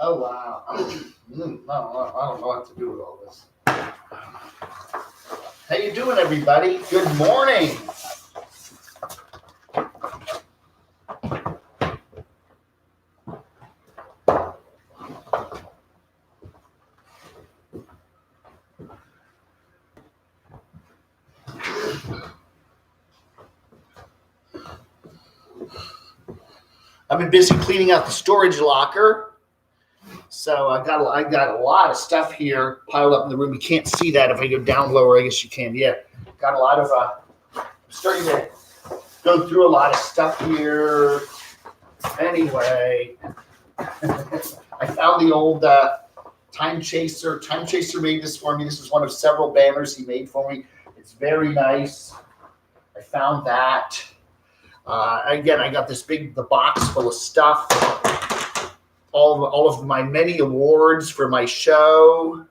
Oh, wow. I don't know what to do with all this. How you doing, everybody? Good morning. I've been busy cleaning out the storage locker. So I got a lot of stuff here piled up in the room. You can't see that if I go down lower. I guess you can. Yeah, got a lot of. I'm starting to go through a lot of stuff here. Anyway, I found the old Time Chaser. Time Chaser made this for me. This is one of several banners he made for me. It's very nice. I found that. Again, I got the box full of stuff. All of my many awards for my show.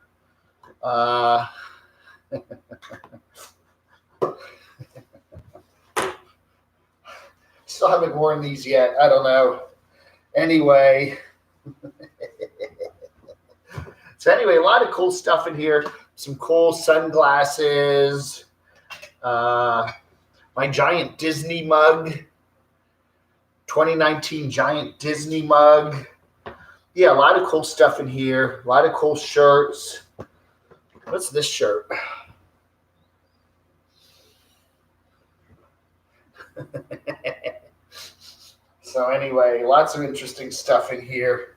Still haven't worn these yet. I don't know. Anyway. So anyway, a lot of cool stuff in here. Some cool sunglasses. My giant Disney mug. 2019 giant Disney mug. Yeah, a lot of cool stuff in here. A lot of cool shirts. What's this shirt? So anyway, lots of interesting stuff in here.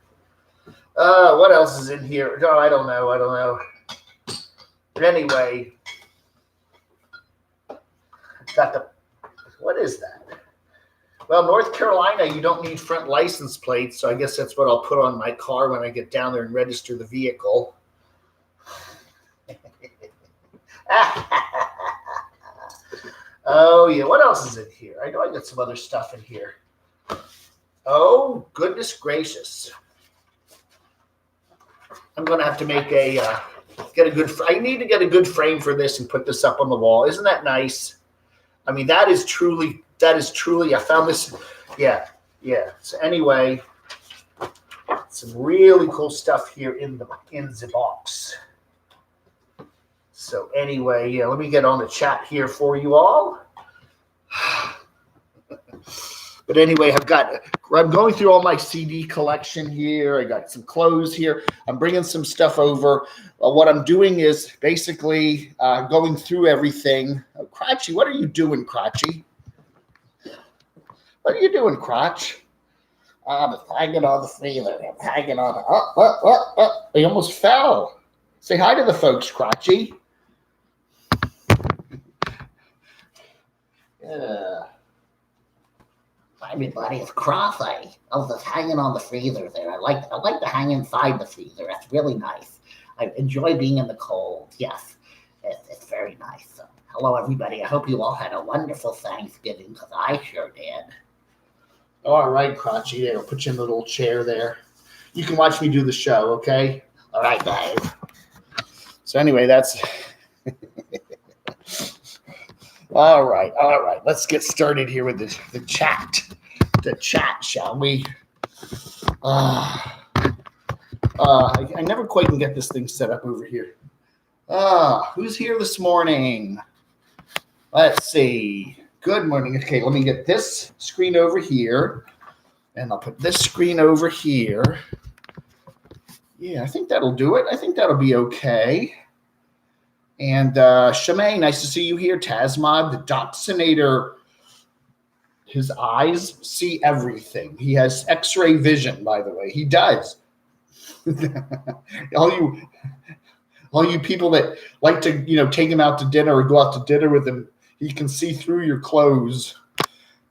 What else is in here? No, I don't know. But anyway, what is that? Well, North Carolina, you don't need front license plates, so I guess that's what I'll put on my car when I get down there and register the vehicle. Oh, yeah. What else is in here? I know I got some other stuff in here. Oh, goodness gracious. I'm going to have to make I need to get a good frame for this and put this up on the wall. Isn't that nice? I mean, that is truly, I found this. Yeah. So anyway, some really cool stuff here in the box. So anyway, yeah, let me get on the chat here for you all. But anyway, I'm going through all my CD collection here. I got some clothes here. I'm bringing some stuff over. What I'm doing is basically going through everything. Oh, Crotchy, what are you doing, Crotchy? What are you doing, Crotch? I'm hanging on the freezer. I'm hanging on. Oh, he almost fell. Say hi to the folks, Crotchy. Yeah. Hi everybody, it's Crotchy. I was just hanging on the freezer there. I like to hang inside the freezer. That's really nice. I enjoy being in the cold. Yes, it's very nice. So, hello everybody. I hope you all had a wonderful Thanksgiving because I sure did. All right, Crotchy. There, I'll put you in the little chair there. You can watch me do the show, okay? All right, Dave. So anyway, that's... All right. Let's get started here with the chat. The chat, shall we? I never quite can get this thing set up over here. Who's here this morning? Let's see. Good morning. Okay, let me get this screen over here, and I'll put this screen over here. Yeah, I think that'll do it. I think that'll be okay. And Shamae, nice to see you here. Tasmod, the Doxinator, his eyes see everything. He has X-ray vision, by the way. He does. all you people that like to, take him out to dinner or go out to dinner with him, he can see through your clothes.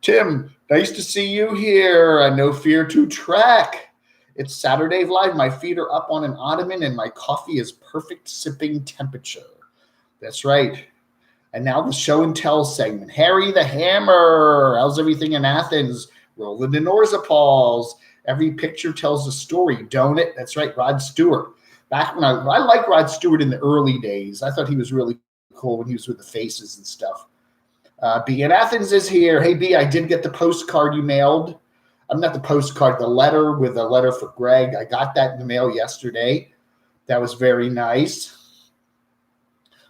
Tim, nice to see you here. No fear to track. It's SaturDAVE Live. My feet are up on an ottoman and my coffee is perfect sipping temperature. That's right. And now the show and tell segment. Harry the Hammer. How's everything in Athens? Roland and Orzapals. Every picture tells a story, don't it? That's right, Rod Stewart. Back when I liked Rod Stewart in the early days. I thought he was really cool when he was with the Faces and stuff. B in Athens is here. Hey, B, I did get the postcard you mailed. not the postcard, the letter with a letter for Greg. I got that in the mail yesterday. That was very nice.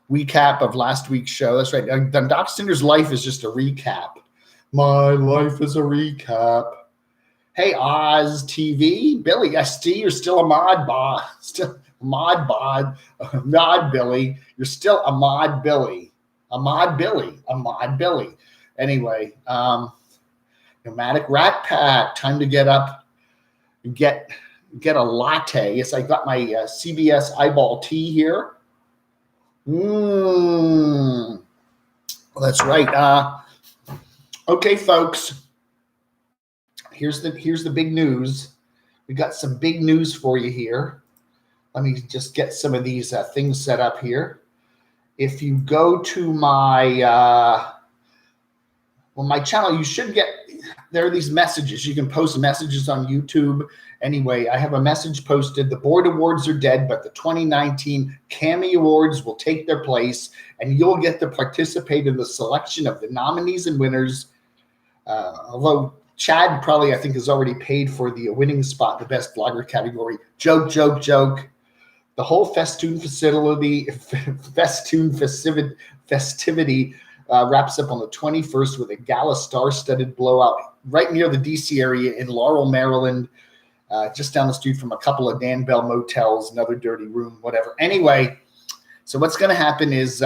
Recap of last week's show. That's right. Doc Cinder's life is just a recap. My life is a recap. Hey, Oz TV. Billy ST, you're still a mod bod. Still mod bod. Mod Billy. You're still a mod Billy. A mod Billy. A mod Billy. Anyway, Nomadic Rat Pack. Time to get up and get a latte. Yes, I got my CBS eyeball tea here. Well, that's right. Okay, folks. Here's the big news. We got some big news for you here. Let me just get some of these things set up here. If you go to my my channel, you should get, there are these messages. You can post messages on YouTube. Anyway, I have a message posted. The board awards are dead, but the 2019 Cami Awards will take their place, and you'll get to participate in the selection of the nominees and winners. Although Chad probably, I think, has already paid for the winning spot in the best blogger category. Joke, joke, joke. The whole festivity wraps up on the 21st with a gala star-studded blowout right near the DC area in Laurel, Maryland, just down the street from a couple of Dan Bell motels, another dirty room, whatever. Anyway, so what's going to happen is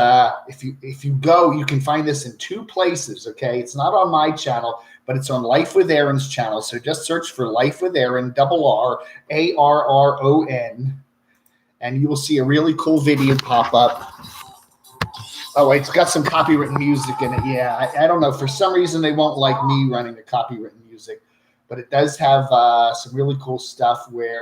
if you go, you can find this in two places, okay? It's not on my channel, but it's on Life with Aaron's channel. So just search for Life with Aaron, RRARRON, and you will see a really cool video pop up. Oh, it's got some copywritten music in it. Yeah, I don't know. For some reason, they won't like me running the copywritten music, but it does have some really cool stuff where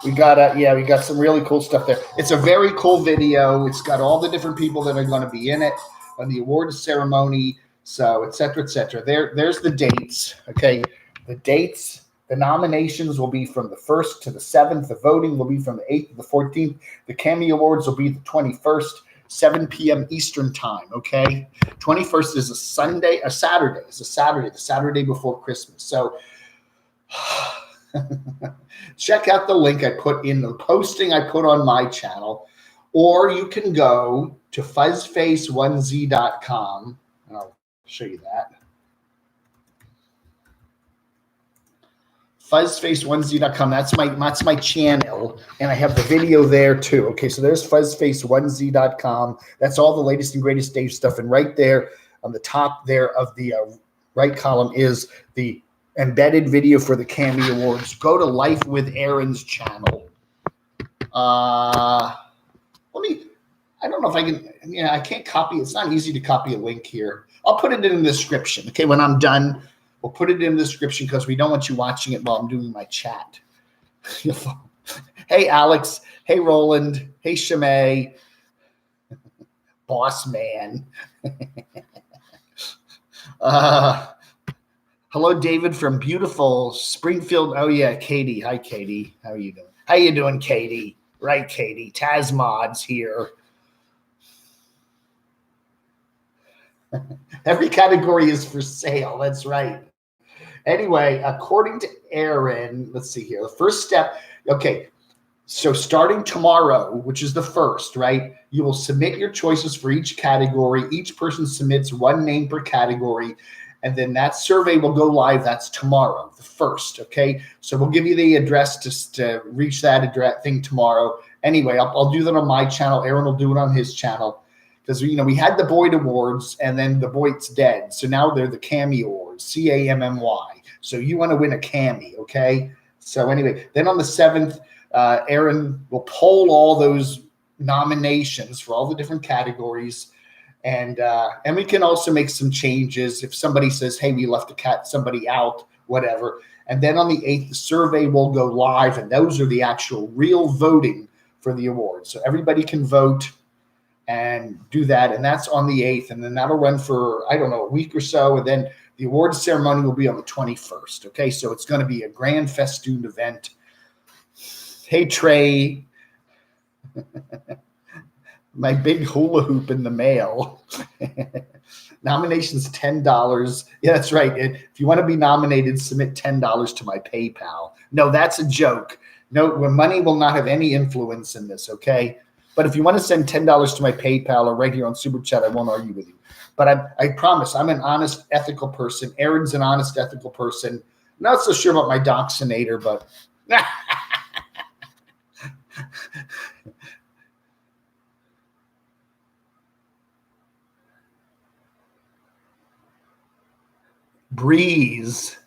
we got some really cool stuff there. It's a very cool video. It's got all the different people that are going to be in it on the awards ceremony, so et cetera, et cetera. There's the dates. Okay, the dates. The nominations will be from the 1st to the 7th. The voting will be from the 8th to the 14th. The Cami Awards will be the 21st, 7 p.m. Eastern time, okay? 21st is a Saturday. It's a Saturday, the Saturday before Christmas. So check out the link I put in the posting I put on my channel, or you can go to fuzzface1z.com, and I'll show you that. Fuzzface1z.com. That's my channel, and I have the video there too. Okay, so there's fuzzface1z.com. That's all the latest and greatest Dave stuff, and right there on the top there of the right column is the embedded video for the Cami Awards. Go to Life with Aaron's channel. I don't know if I can. Yeah, I can't copy. It's not easy to copy a link here. I'll put it in the description. Okay, when I'm done. We'll put it in the description because we don't want you watching it while I'm doing my chat. Hey, Alex. Hey, Roland. Hey, Shimei. Boss man. Hello, David from beautiful Springfield. Oh, yeah, Katie. Hi, Katie. How are you doing? How you doing, Katie? Right, Katie. Taz Mods here. Every category is for sale. That's right. Anyway, according to Aaron, let's see here. The first step, okay, so starting tomorrow, which is the 1st, right, you will submit your choices for each category. Each person submits one name per category, and then that survey will go live. That's tomorrow, the 1st, okay? So we'll give you the address to reach that address thing tomorrow. Anyway, I'll do that on my channel. Aaron will do it on his channel. Because, we had the Boyd Awards, and then the Boyd's dead. So now they're the Cami Awards, CAMMY. So you want to win a Cami, okay? So anyway, then on the 7th, Aaron will poll all those nominations for all the different categories. And we can also make some changes if somebody says, hey, we left somebody out, whatever. And then on the 8th, the survey will go live, and those are the actual real voting for the awards. So everybody can vote and do that, and that's on the 8th, and then that'll run for, I don't know, a week or so, and then the awards ceremony will be on the 21st, okay? So it's going to be a grand festoon event. Hey, Trey. My big hula hoop in the mail. Nominations $10. Yeah, that's right. If you want to be nominated, submit $10 to my PayPal. No, that's a joke. No, money will not have any influence in this, okay? But if you want to send $10 to my PayPal or right here on Super Chat, I won't argue with you. But I promise I'm an honest, ethical person. Aaron's an honest, ethical person. Not so sure about my Doxinator, but breeze,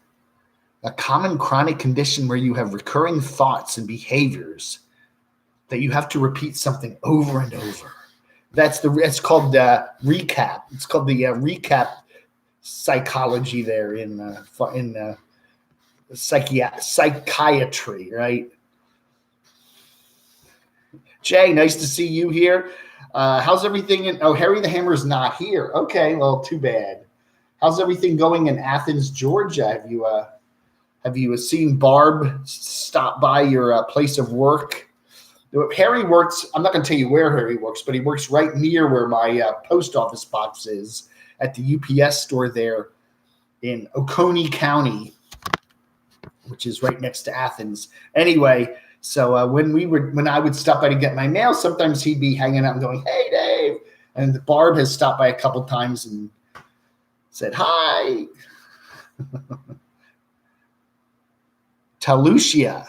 a common chronic condition where you have recurring thoughts and behaviors that you have to repeat something over and over. It's called recap. It's called the recap psychology there in psychiatry, right? Jay, nice to see you here. How's everything? Harry the Hammer is not here. Okay, well, too bad. How's everything going in Athens, Georgia? Have you seen Barb stop by your place of work? Harry works. I'm not going to tell you where Harry works, but he works right near where my post office box is at the UPS store there in Oconee County, which is right next to Athens. Anyway, so when I would stop by to get my mail, sometimes he'd be hanging out and going, "Hey, Dave," and Barb has stopped by a couple times and said hi. Talucia.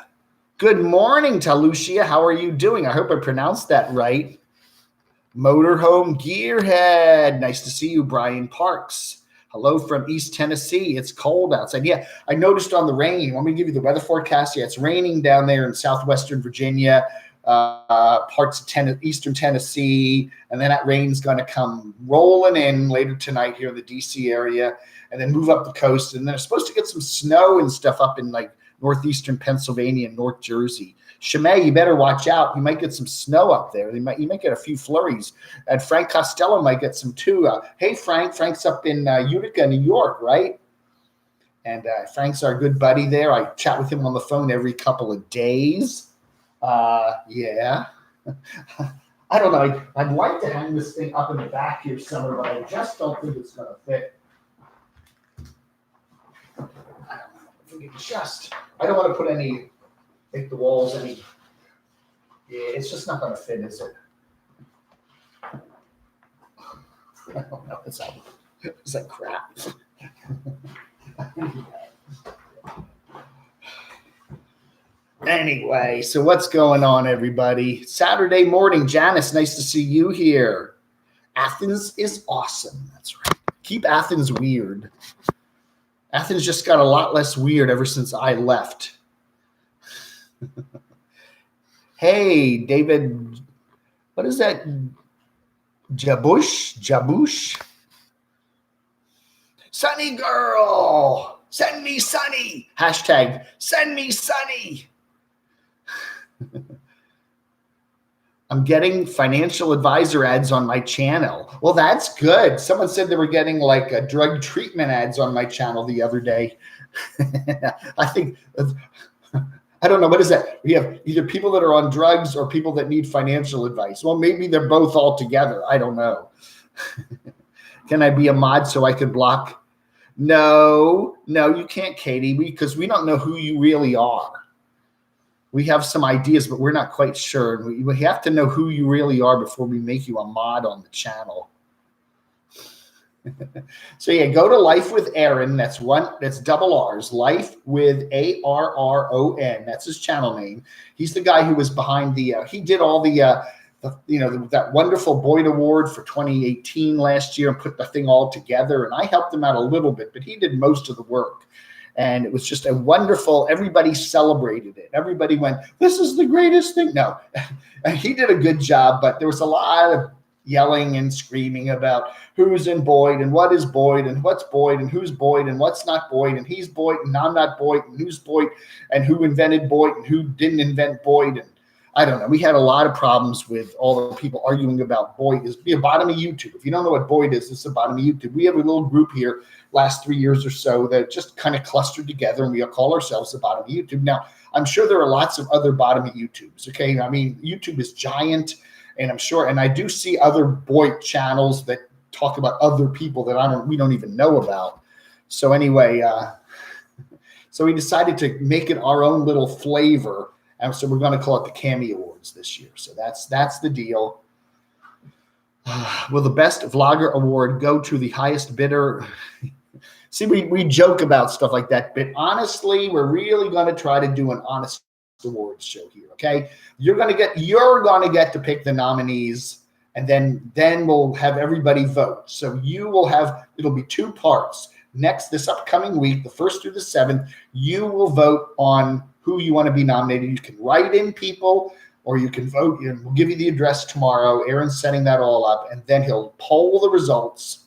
Good morning, Talucia. How are you doing? I hope I pronounced that right. Motorhome Gearhead. Nice to see you, Brian Parks. Hello from East Tennessee. It's cold outside. Yeah, I noticed on the rain. Want me to give you the weather forecast? Yeah, it's raining down there in southwestern Virginia, parts of eastern Tennessee, and then that rain's going to come rolling in later tonight here in the D.C. area, and then move up the coast. And then it's supposed to get some snow and stuff up in like northeastern Pennsylvania and North Jersey. Shemay, you better watch out. You might get some snow up there. You might get a few flurries. And Frank Costello might get some too. Hey, Frank. Frank's up in Utica, New York, right? And Frank's our good buddy there. I chat with him on the phone every couple of days. Yeah. I don't know. I'd like to hang this thing up in the back here somewhere, but I just don't think it's going to fit. I don't want to make the walls any. Yeah, it's just not going to fit, is it? I don't know. It's like crap. Anyway, so what's going on, everybody? Saturday morning, Janice. Nice to see you here. Athens is awesome. That's right. Keep Athens weird. Athens just got a lot less weird ever since I left. Hey, David, what is that? Jabush? Sunny girl, send me Sunny. Hashtag send me Sunny. I'm getting financial advisor ads on my channel. Well, that's good. Someone said they were getting like a drug treatment ads on my channel the other day. I think, I don't know. What is that? We have either people that are on drugs or people that need financial advice. Well, maybe they're both all together. I don't know. Can I be a mod so I could block? No, you can't, Katie, because we don't know who you really are. We have some ideas, but we're not quite sure. We have to know who you really are before we make you a mod on the channel. So yeah, go to Life with Aaron. That's double R's. Life with ARRON. That's his channel name. He's the guy who was behind he did all that wonderful Boyd Award for 2018 last year and put the thing all together. And I helped him out a little bit, but he did most of the work. And it was just a wonderful, everybody celebrated it. Everybody went, this is the greatest thing. No, he did a good job, but there was a lot of yelling and screaming about who's in Boyd and what is Boyd and what's Boyd and who's Boyd and what's not Boyd and he's Boyd and I'm not Boyd and who's Boyd and who invented Boyd and who didn't invent Boyd. And I don't know. We had a lot of problems with all the people arguing about Boyd. Is be a bottom of YouTube. If you don't know what Boyd is, it's the bottom of YouTube. We have a little group here last 3 years or so that just kind of clustered together and we call ourselves the bottom of YouTube. Now, I'm sure there are lots of other bottom YouTubes. Okay, I mean, YouTube is giant, and I'm sure, and I do see other boy channels that talk about other people that we don't even know about. So anyway, so we decided to make it our own little flavor, and so we're going to call it the Cami Awards this year. So that's the deal. Will the best vlogger award go to the highest bidder? See, we joke about stuff like that, but honestly, we're really going to try to do an honest awards show here. Okay, you're going to get to pick the nominees, and then we'll have everybody vote. So it'll be 2 parts. This upcoming week, the 1st through the 7th, you will vote on who you want to be nominated. You can write in people, or you can vote. We'll give you the address tomorrow. Aaron's setting that all up, and then he'll poll the results.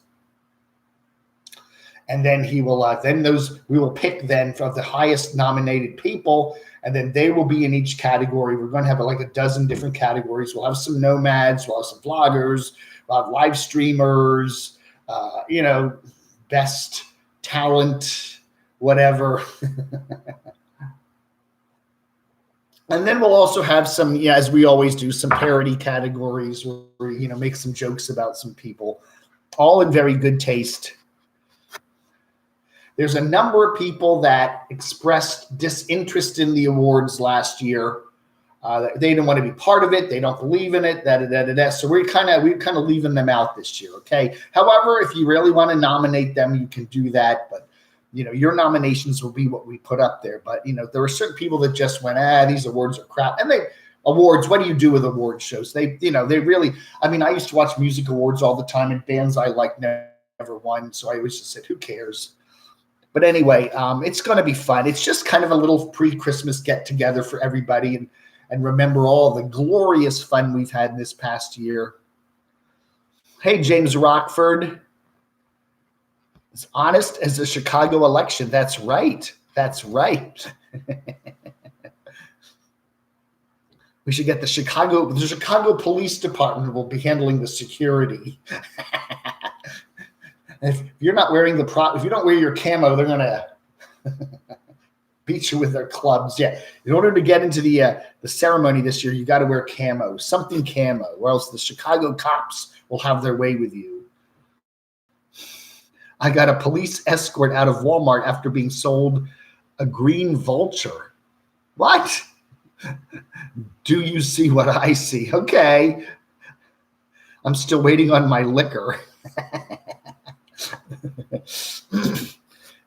And then we will pick then from the highest nominated people, and then they will be in each category. We're going to have like a dozen different categories. We'll have some nomads, we'll have some vloggers, we'll have live streamers, best talent, whatever. And then we'll also have some, as we always do, some parody categories where make some jokes about some people, all in very good taste. There's a number of people that expressed disinterest in the awards last year. They didn't want to be part of it. They don't believe in it. So we're kind of leaving them out this year. Okay. However, if you really want to nominate them, you can do that. But your nominations will be what we put up there. But there were certain people that just went, these awards are crap. And awards. What do you do with award shows? They really. I mean, I used to watch music awards all the time, and bands I like never won. So I always just said, who cares? But anyway, it's going to be fun. It's just kind of a little pre-Christmas get-together for everybody and remember all the glorious fun we've had this past year. Hey, James Rockford. As honest as the Chicago election. That's right. That's right. We should get the Chicago Police Department will be handling the security. If you're not wearing if you don't wear your camo, they're gonna beat you with their clubs. Yeah. In order to get into the ceremony this year, you got to wear camo, something camo, or else the Chicago cops will have their way with you. I got a police escort out of Walmart after being sold a green vulture. What? Do you see what I see? Okay. I'm still waiting on my liquor.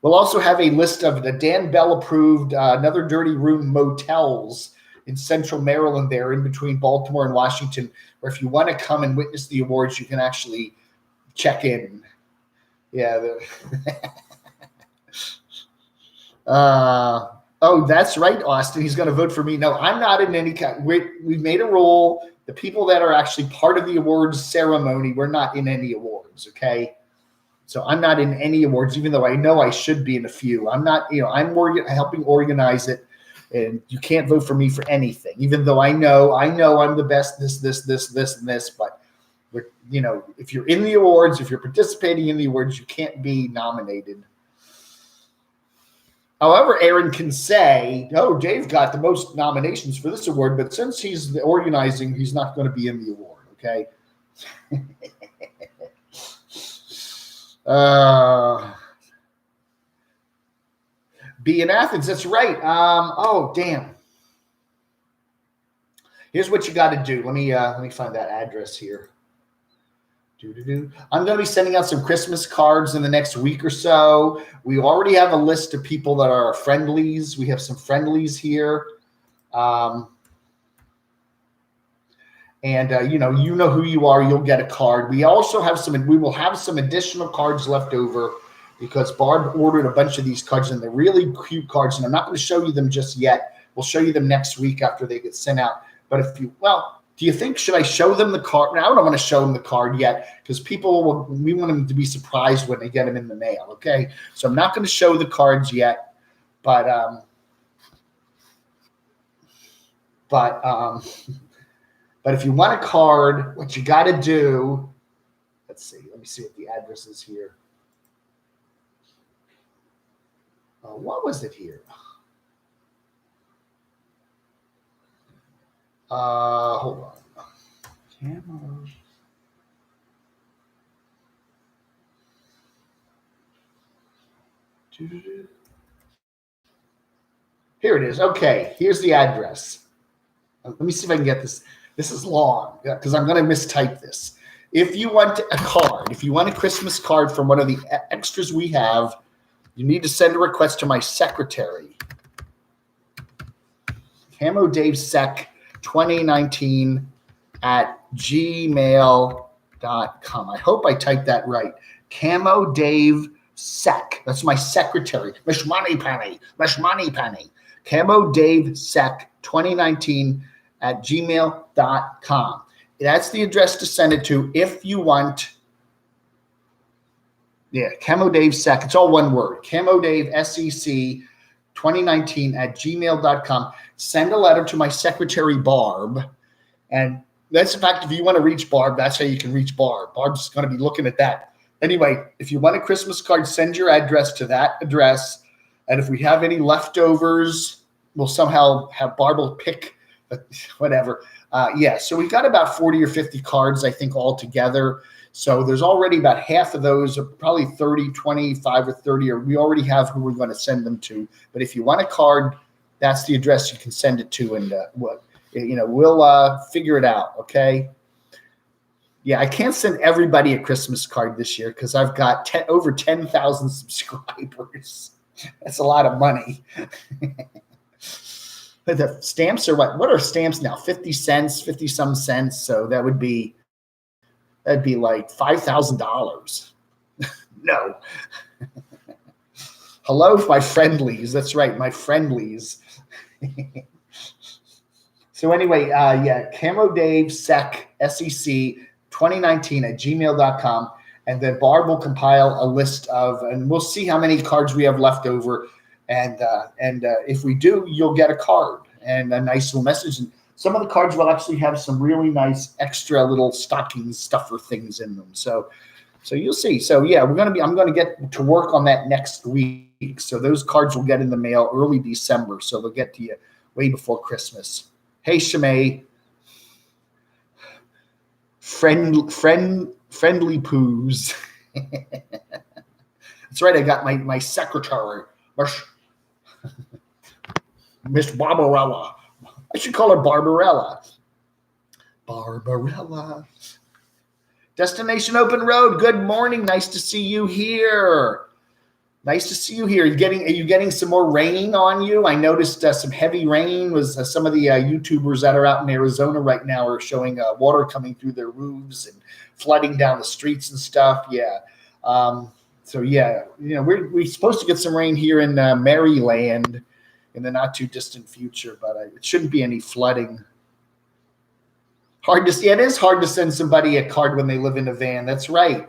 We'll also have a list of the Dan Bell approved Another Dirty Room motels in central Maryland there in between Baltimore and Washington, where if you want to come and witness the awards, you can actually check in. Yeah. Oh, that's right, Austin. He's going to vote for me. No, I'm not in any kind. We've made a rule. The people that are actually part of the awards ceremony, we're not in any awards, okay? So I'm not in any awards, even though I know I should be in a few. I'm not, I'm helping organize it, and you can't vote for me for anything, even though I know I'm the best, this, and this. But, if you're in the awards, if you're participating in the awards, you can't be nominated. However, Aaron can say, oh, Dave got the most nominations for this award, but since he's organizing, he's not going to be in the award, okay? Be in Athens, that's right. Oh, damn. Here's what you got to do. Let me find that address here. I'm going to be sending out some Christmas cards in the next week or so. We already have a list of people that are friendlies. We have some friendlies here. And you know who you are. You'll get a card. We also have we will have some additional cards left over because Barb ordered a bunch of these cards, and they're really cute cards. And I'm not going to show you them just yet. We'll show you them next week after they get sent out. But do you think, should I show them the card? Now, I don't want to show them the card yet because we want them to be surprised when they get them in the mail. Okay. So I'm not going to show the cards yet, but if you want a card, what you got to do, let's see. Let me see what the address is here. What was it here? Hold on. Camo. Here it is. Okay, here's the address. Let me see if I can get this. This is long because I'm going to mistype this. If you want a card, if you want a Christmas card from one of the extras we have, you need to send a request to my secretary. Camo Dave Sec 2019 at gmail.com. I hope I typed that right. Camo Dave Sec. That's my secretary. Mish Money Penny. Camo Dave Sec 2019 at gmail.com. That's the address to send it to if you want. Yeah, Camo Dave Sec. It's all one word. Camo Dave SEC 2019 at gmail.com. Send a letter to my secretary, Barb. And that's, in fact, if you want to reach Barb, that's how you can reach Barb. Barb's going to be looking at that. Anyway, if you want a Christmas card, send your address to that address. And if we have any leftovers, we'll somehow have Barb will pick whatever. Yeah, so we've got about 40 or 50 cards, I think, all together. So there's already about half of those, or probably 30, 25 or 30, or we already have who we're going to send them to. But if you want a card, that's the address you can send it to, and we'll figure it out, okay? Yeah, I can't send everybody a Christmas card this year because I've got over 10,000 subscribers. That's a lot of money. But the stamps are what? What are stamps now? 50 cents, 50 some cents. So that'd be like $5,000. No. Hello, my friendlies. That's right, my friendlies. So anyway, yeah, Camo Dave Sec SEC 2019 at gmail.com. And then Barb will compile a list of, and we'll see how many cards we have left over. And if we do, you'll get a card and a nice little message. And some of the cards will actually have some really nice extra little stocking stuffer things in them. So you'll see. So yeah, I'm going to get to work on that next week. So those cards will get in the mail early December. So they'll get to you way before Christmas. Hey, Shimei. Friendly poos. That's right. I got my secretary, Miss Barbarella. I should call her Barbarella. Barbarella. Destination Open Road. Good morning. Nice to see you here. Are you getting some more rain on you? I noticed some heavy rain. Was some of the YouTubers that are out in Arizona right now are showing water coming through their roofs and flooding down the streets and stuff. Yeah. So yeah, we're supposed to get some rain here in Maryland in the not too distant future, but it shouldn't be any flooding. Hard to see. It is hard to send somebody a card when they live in a van. That's right.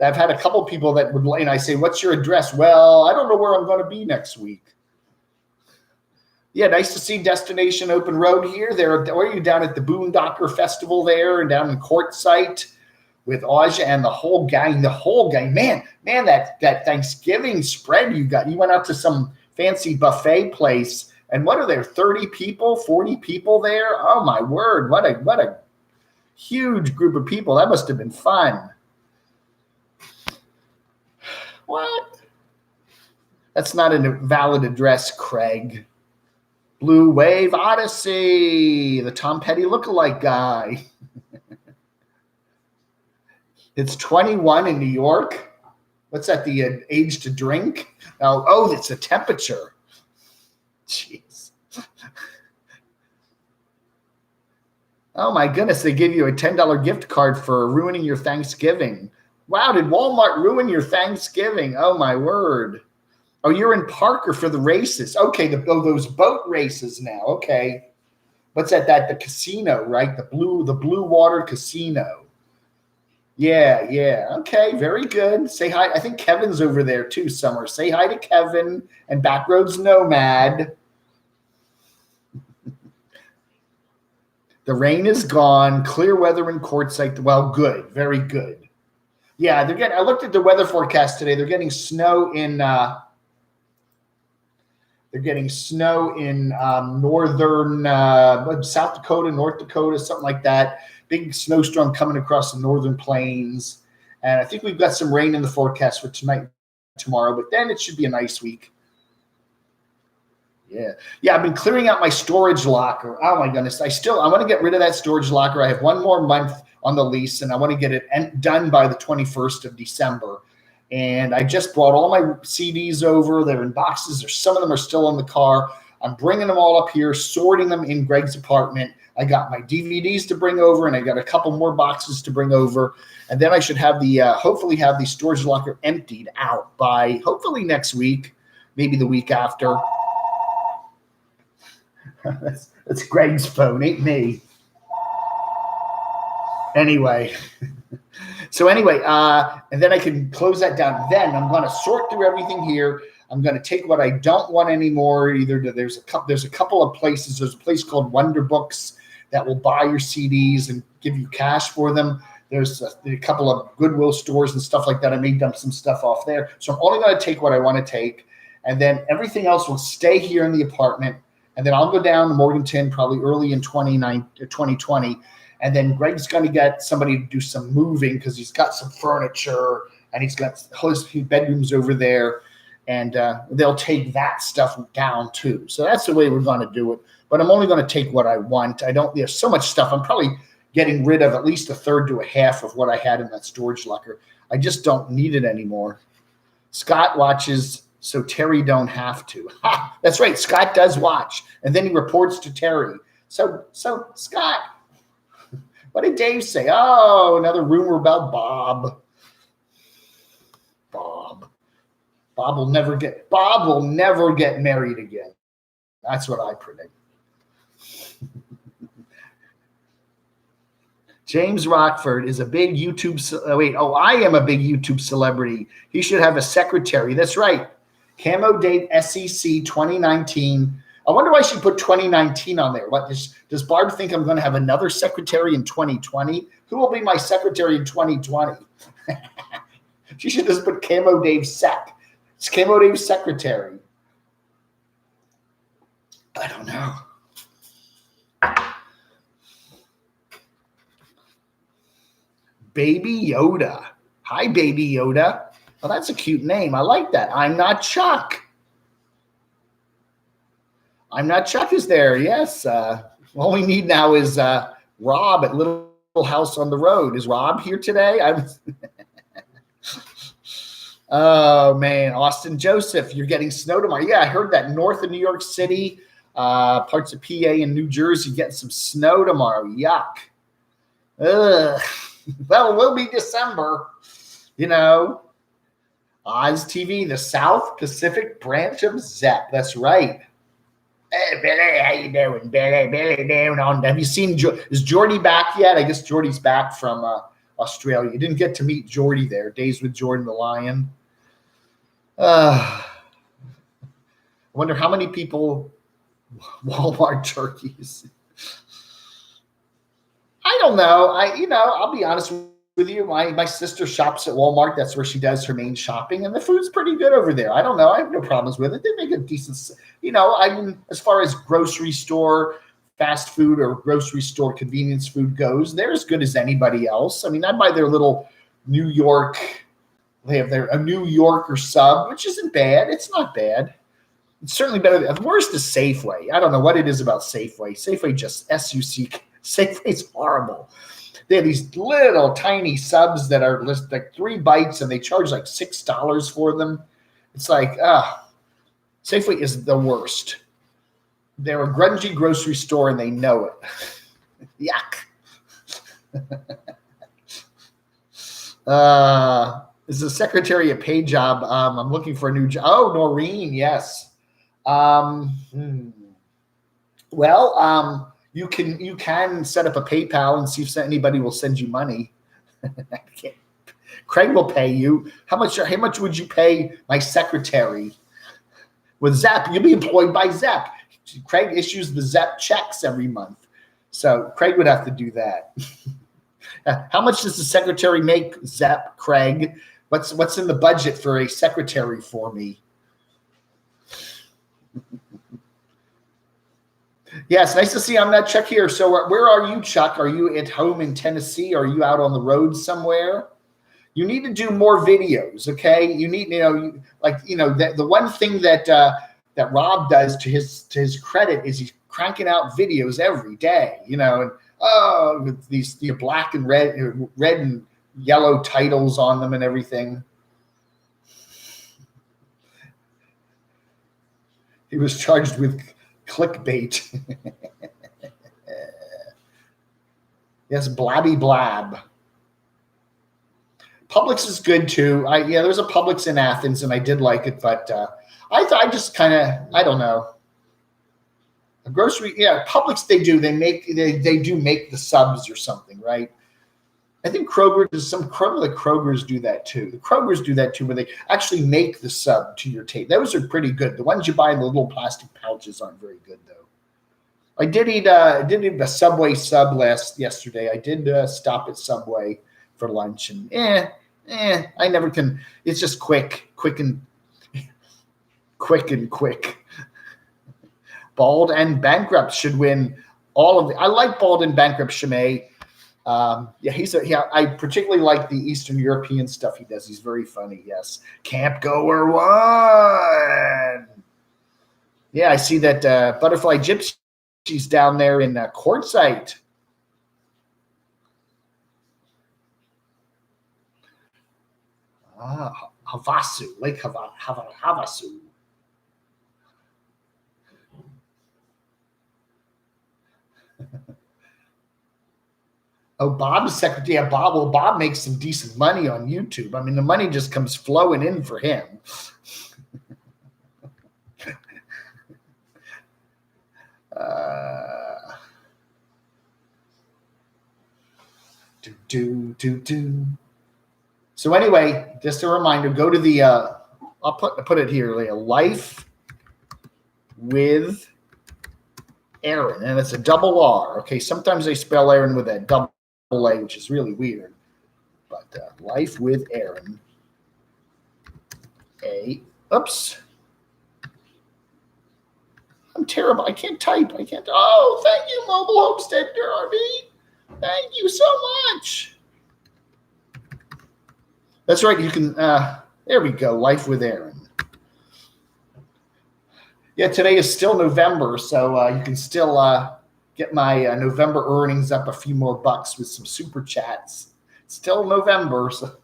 I've had a couple people that would, and I say, "What's your address?" Well, I don't know where I'm going to be next week. Yeah, nice to see Destination Open Road here. Are you down at the Boondocker Festival there and down in Quartzsite with Aja and the whole gang? Man, that Thanksgiving spread you got. You went out to some fancy buffet place, and what are there? 30 people, 40 people there? Oh my word! What a huge group of people. That must have been fun. What? That's not a valid address, Craig. Blue Wave Odyssey, the Tom Petty lookalike guy. It's 21 in New York. What's that, the age to drink? Oh, it's the temperature. Jeez. Oh, my goodness, they give you a $10 gift card for ruining your Thanksgiving. Wow, did Walmart ruin your Thanksgiving? Oh, my word. Oh, you're in Parker for the races. Okay, those boat races now. Okay. What's that? The casino, right? The Blue Water Casino. Yeah. Okay, very good. Say hi. I think Kevin's over there too, Summer. Say hi to Kevin and Backroads Nomad. The rain is gone. Clear weather in Quartzsite. Well, good. Very good. Yeah, I looked at the weather forecast today. They're getting snow in They're getting snow in northern South Dakota, North Dakota, something like that. Big snowstorm coming across the northern plains. And I think we've got some rain in the forecast for tonight and tomorrow, but then it should be a nice week. Yeah. I've been clearing out my storage locker. Oh my goodness. I want to get rid of that storage locker. I have one more month on the lease, and I want to get it done by the 21st of December. And I just brought all my CDs over. They're in boxes. Some of them are still in the car. I'm bringing them all up here, sorting them in Greg's apartment. I got my DVDs to bring over, and I got a couple more boxes to bring over. And then I should have hopefully have the storage locker emptied out by hopefully next week, maybe the week after. That's Greg's phone, ain't me. Anyway. And then I can close that down. Then I'm going to sort through everything here. I'm going to take what I don't want anymore. There's a couple of places. There's a place called Wonder Books that will buy your CDs and give you cash for them. There's a couple of Goodwill stores and stuff like that. I may dump some stuff off there. So I'm only going to take what I want to take. And then everything else will stay here in the apartment. And then I'll go down to Morganton probably early in 2020. And then Greg's going to get somebody to do some moving because he's got some furniture and he's got his bedrooms over there. And they'll take that stuff down too. So that's the way we're going to do it. But I'm only going to take what I want. There's so much stuff. I'm probably getting rid of at least a third to a half of what I had in that storage locker. I just don't need it anymore. Scott watches, so Terry don't have to. Ha! That's right. Scott does watch. And then he reports to Terry. So Scott, what did Dave say? Oh, another rumor about Bob. Bob will never get married again. That's what I predict. James Rockford is a big YouTube. I am a big YouTube celebrity. He should have a secretary. That's right. Camo date SEC 2019. I wonder why she put 2019 on there. What does Barb think I'm going to have another secretary in 2020? Who will be my secretary in 2020? She should just put Camo Dave Sec. It's Camo Dave's secretary. I don't know. Baby Yoda. Hi, Baby Yoda. Well, that's a cute name. I like that. I'm not Chuck. I'm not Chuck is there. Yes. All we need now is Rob at Little House on the Road. Is Rob here today? Oh, man. Austin Joseph, you're getting snow tomorrow. Yeah, I heard that north of New York City, parts of PA and New Jersey getting some snow tomorrow. Yuck. Ugh. Well, it will be December, Oz TV, the South Pacific branch of ZEP. That's right. Hey, Billy, how you doing? Billy down on. Have you seen? Is Jordy back yet? I guess Jordy's back from Australia. You didn't get to meet Jordy there. Days with Jordan the Lion. I wonder how many people Walmart turkeys. I don't know. I'll be honest with you. My sister shops at Walmart. That's where she does her main shopping, and the food's pretty good over there. I don't know. I have no problems with it. They make a decent, as far as grocery store fast food or grocery store convenience food goes, they're as good as anybody else. I buy their little New York. They have a New Yorker sub, which isn't bad. It's not bad. It's certainly better. The worst is Safeway. I don't know what it is about Safeway. Safeway just SUC. Safeway's horrible. They have these little tiny subs that are like 3 bites, and they charge like $6 for them. It's like, Safeway is the worst. They're a grungy grocery store, and they know it. Yuck. This is a secretary a paid job. I'm looking for a new job. Oh, Noreen, yes. You can set up a PayPal and see if anybody will send you money. Craig will pay you. How much would you pay my secretary? With Zep, you'll be employed by Zep. Craig issues the Zep checks every month. So Craig would have to do that. How much does the secretary make, Zep, Craig? What's in the budget for a secretary for me? Yes, nice to see you. I'm not Chuck here. So where are you, Chuck? Are you at home in Tennessee? Are you out on the road somewhere? You need to do more videos, okay? You need, the one thing that that Rob does to his credit is he's cranking out videos every day, and with these black and red and yellow titles on them and everything. He was charged with clickbait. Yes, blabby blab. Publix is good too. There was a Publix in Athens, and I did like it, but I just kind of, I don't know. A grocery, Publix they do make the subs or something, right? I think Kroger's do that too. The Kroger's do that too, where they actually make the sub to your tape. Those are pretty good. The ones you buy in the little plastic pouches aren't very good though. I did eat a Subway sub yesterday. I did stop at Subway for lunch, and I never can. It's just quick. Bald and Bankrupt should win all of the. I like Bald and Bankrupt Chimay. I particularly like the Eastern European stuff he does. He's very funny. Yes, Camp Goer 1. Yeah, I see that Butterfly Gypsy's down there in Quartzsite. Havasu, Lake Havasu. Oh, Bob's secretary. Yeah, Bob makes some decent money on YouTube. I mean, the money just comes flowing in for him. So anyway, just a reminder, go to the I'll put it here, Life with Aaron, and it's a double R. Okay, sometimes they spell Aaron with that double A, which is really weird. But Life with Aaron. Oops. I'm terrible. I can't type. Oh, thank you, Mobile Homestead Derby. Thank you so much. That's right. You can, there we go. Life with Aaron. Yeah, today is still November, so you can still get my November earnings up a few more bucks with some super chats. It's still November, so.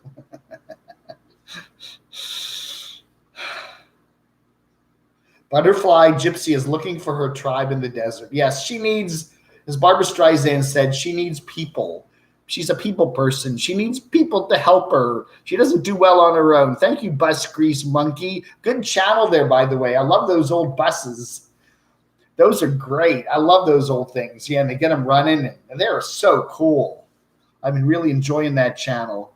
Butterfly Gypsy is looking for her tribe in the desert. Yes, she needs, as Barbara Streisand said, she needs people. She's a people person. She needs people to help her. She doesn't do well on her own. Thank you, Bus Grease Monkey. Good channel there, by the way. I love those old buses. Those are great. I love those old things. Yeah, and they get them running, and they're so cool. I've been really enjoying that channel.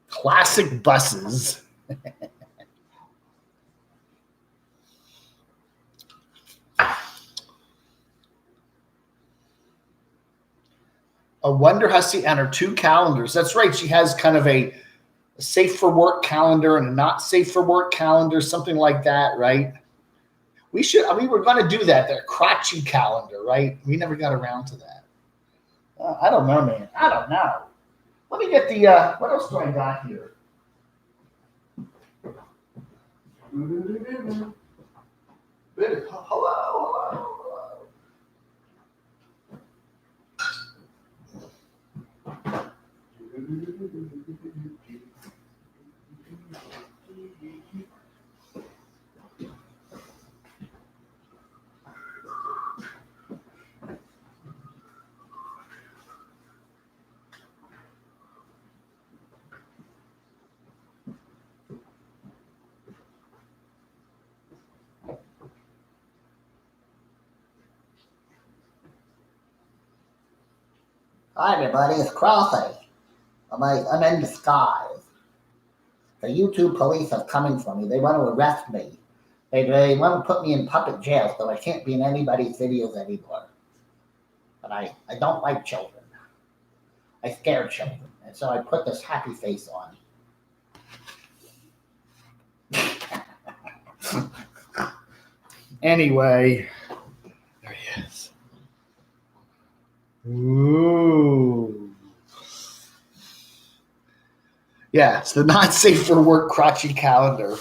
Classic buses. A Wonder Hussy and her 2 calendars. That's right. She has kind of a safe for work calendar and a not safe for work calendar, something like that, right? We were going to do that, the crotchy calendar, right? We never got around to that. I don't know, man. I don't know. Let me get the, what else do I got here? Hello. Hi, everybody. It's Crossy. I'm in disguise. The YouTube police are coming for me. They want to arrest me. They want to put me in puppet jail, so I can't be in anybody's videos anymore. But I don't like children. I scare children. And so I put this happy face on. Anyway, there he is. Ooh. Yeah, it's the not safe for work crotchy calendar.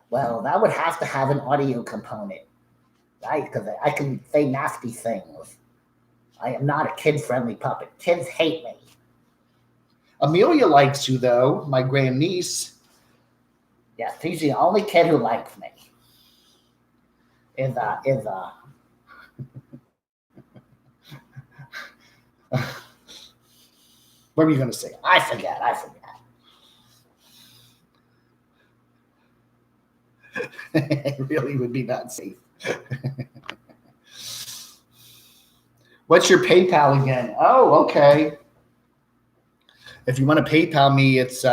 Well, that would have to have an audio component, right? Because I can say nasty things. I am not a kid-friendly puppet. Kids hate me. Amelia likes you, though, my grandniece. Yes, she's the only kid who likes me. What were you going to say? I forget. It really would be not safe. What's your PayPal again? Oh, okay. If you want to PayPal me, it's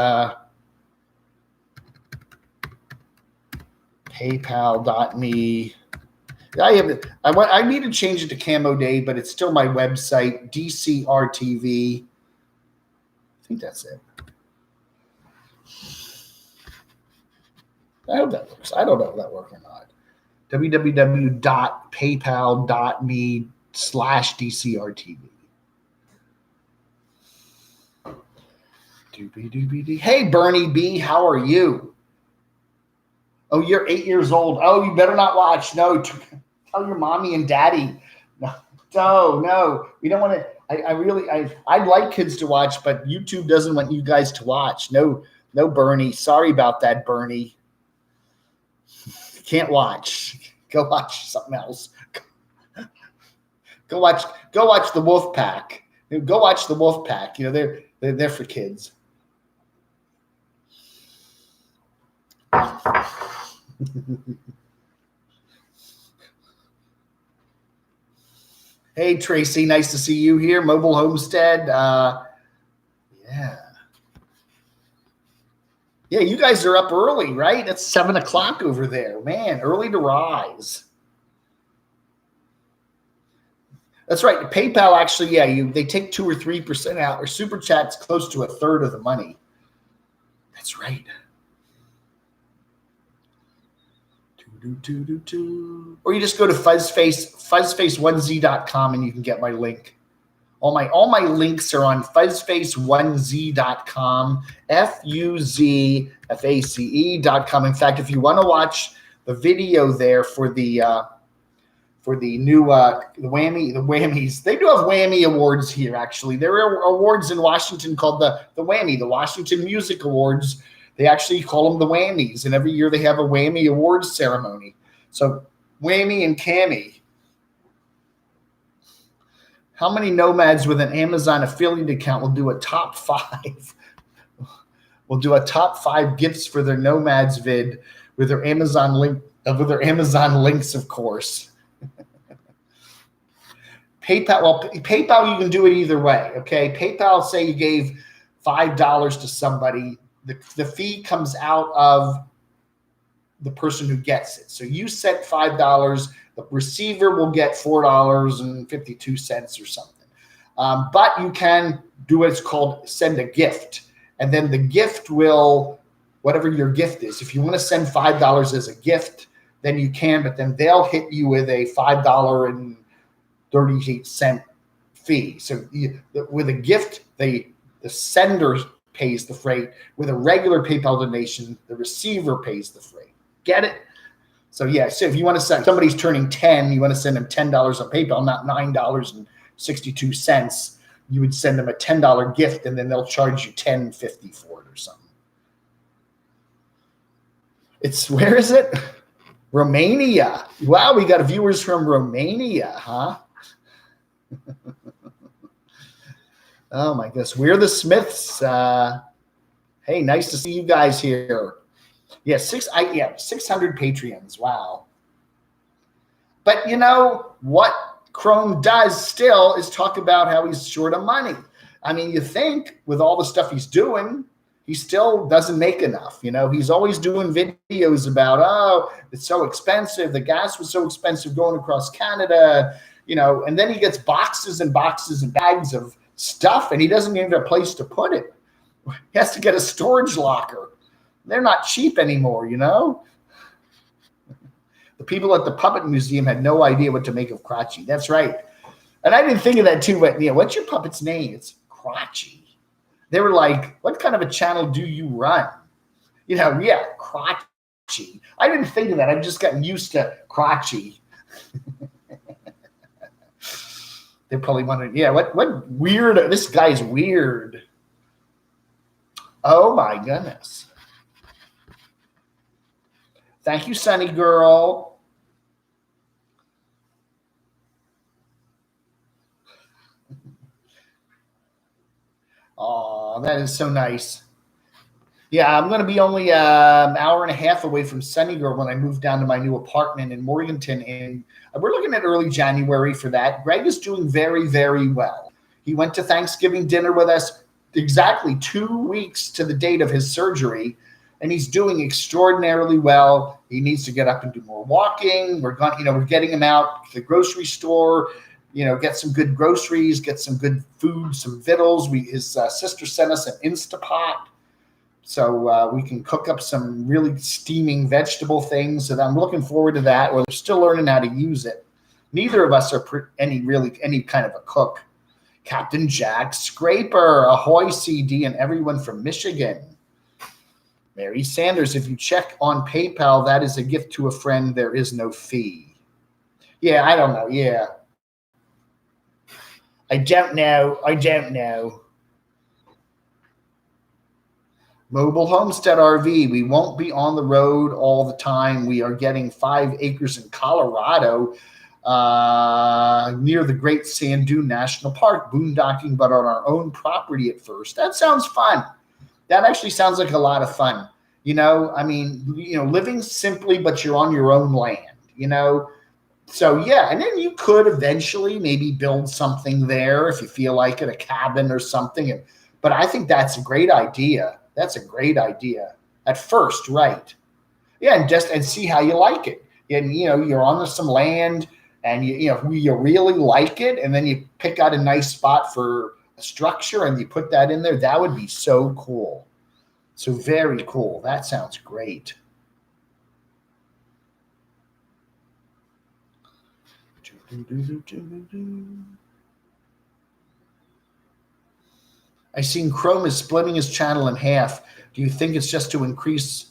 paypal.me. I need to change it to Camo Day, but it's still my website, DCRTV. I think that's it. I hope that works. I don't know if that works or not. www.paypal.me/DCRTV. Hey, Bernie B, how are you? Oh, you're 8 years old. Oh, you better not watch. No, tell your mommy and daddy. No. We don't want to. I'd like kids to watch, but YouTube doesn't want you guys to watch. No, Bernie. Sorry about that, Bernie. Can't watch. Go watch something else. Go watch the Wolf Pack. Go watch the Wolf Pack. You know, they're for kids. Hey, Tracy, nice to see you here. Mobile Homestead. Yeah, you guys are up early, right? It's 7 o'clock over there. Man, early to rise. That's right. PayPal actually, they take 2 or 3% out, or Super Chat's close to 1/3 of the money. That's right. Or you just go to fuzzface1z.com and you can get my link. All my links are on fuzzface1z.com, FUZFACE.com. In fact, if you want to watch the video there for the new the Whammies, they do have Whammy Awards here. Actually, there are awards in Washington called the Whammy, the Washington Music Awards. They actually call them the Whammies, and every year they have a Whammy Awards ceremony. So Whammy and Cami. How many nomads with an Amazon affiliate account will do a top 5? We'll do a top 5 gifts for their nomads vid with their Amazon link, with their Amazon links, of course. PayPal you can do it either way. Okay, PayPal, say you gave $5 to somebody. The fee comes out of the person who gets it. So you sent $5, the receiver will get $4.52 or something. But you can do what's called send a gift. And then the gift will, whatever your gift is, if you want to send $5 as a gift, then you can, but then they'll hit you with a $5.38 fee. So with a gift, the sender pays the freight. With a regular PayPal donation, the receiver pays the freight. Get it? So so if you want to send, somebody's turning 10, you want to send them $10 on PayPal, not $9.62. You would send them a $10 gift, and then they'll charge you $10.50 for it or something. Where is it? Romania. Wow, we got viewers from Romania, huh? Oh my goodness. We're the Smiths. Hey, nice to see you guys here. 600 Patreons. Wow. But you know what Chrome does still is talk about how he's short of money. I mean, you think with all the stuff he's doing, he still doesn't make enough. You know, he's always doing videos about, oh, it's so expensive. The gas was so expensive going across Canada, you know, and then he gets boxes and boxes and bags of stuff, and he doesn't even have a place to put it. He has to get a storage locker. They're not cheap anymore, you know. The people at the Puppet Museum had no idea what to make of Crotchy. That's right. And I didn't think of that too, but what's your puppet's name? It's Crotchy. They were like, what kind of a channel do you run? Crotchy. I didn't think of that. I've just gotten used to Crotchy. They're probably wondering, what weird, this guy's weird. Oh my goodness. Thank you, Sunny Girl. Oh, that is so nice. Yeah, I'm going to be only an hour and a half away from Sunny Girl when I move down to my new apartment in Morganton. And we're looking at early January for that. Greg is doing very, very well. He went to Thanksgiving dinner with us exactly 2 weeks to the date of his surgery, and he's doing extraordinarily well. He needs to get up and do more walking. We're getting him out to the grocery store, get some good groceries, get some good food, some vittles. His sister sent us an Instapot, so we can cook up some really steaming vegetable things. And I'm looking forward to that. We're still learning how to use it. Neither of us are any kind of a cook. Captain Jack Scraper, ahoy CD, and everyone from Michigan. Mary Sanders, if you check on PayPal, that is a gift to a friend. There is no fee. Yeah, I don't know. Yeah. I don't know. Mobile Homestead RV. We won't be on the road all the time. We are getting 5 acres in Colorado near the Great Sand Dune National Park, boondocking, but on our own property at first. That sounds fun. That actually sounds like a lot of fun. Living simply, but you're on your own land, So, yeah, and then you could eventually maybe build something there if you feel like it, a cabin or something. But I think that's a great idea. That's a great idea at first, right? Yeah, and see how you like it. And, you're on some land and, you really like it, and then you pick out a nice spot for a structure and you put that in there. That would be so cool. So very cool. That sounds great. I seen Chrome is splitting his channel in half. Do you think it's just to increase?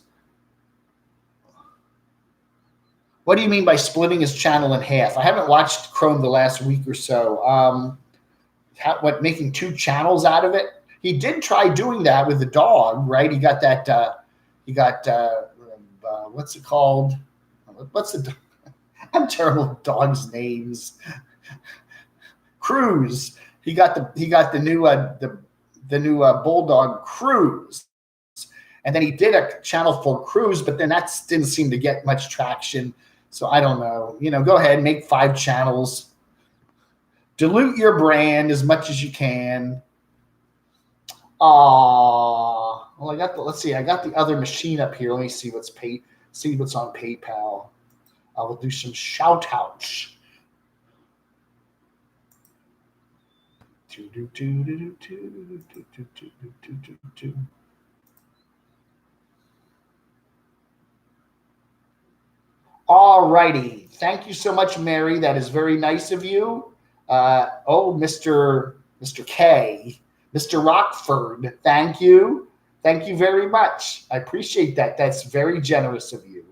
What do you mean by splitting his channel in half? I haven't watched Chrome the last week or so. Making 2 channels out of it? He did try doing that with the dog, right? He got that. What's it called? What's the? I'm terrible with dogs' names. Cruz. He got the new bulldog Cruz, and then he did a channel for Cruz, but then that didn't seem to get much traction. So I don't know. Go ahead, make 5 channels. Dilute your brand as much as you can. Well, let's see. I got the other machine up here. Let me see what's on PayPal. I will do some shoutouts. All righty. Thank you so much, Mary. That is very nice of you. Mr. K. Mr. Rockford, thank you. Thank you very much. I appreciate that. That's very generous of you.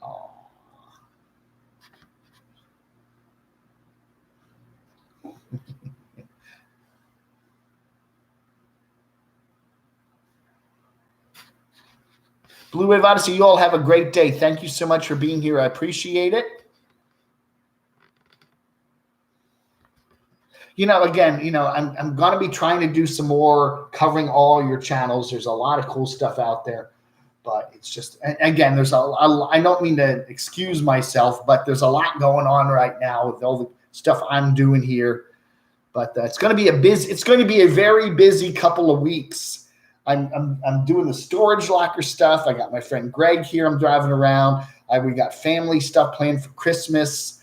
Oh. Blue Wave Odyssey, you all have a great day. Thank you so much for being here. I appreciate it. I'm going to be trying to do some more covering all your channels. There's a lot of cool stuff out there, but it's just, again, I don't mean to excuse myself, but there's a lot going on right now with all the stuff I'm doing here. But it's going to be a very busy couple of weeks. I'm doing the storage locker stuff. I got my friend Greg here. I'm driving around. We got family stuff planned for Christmas.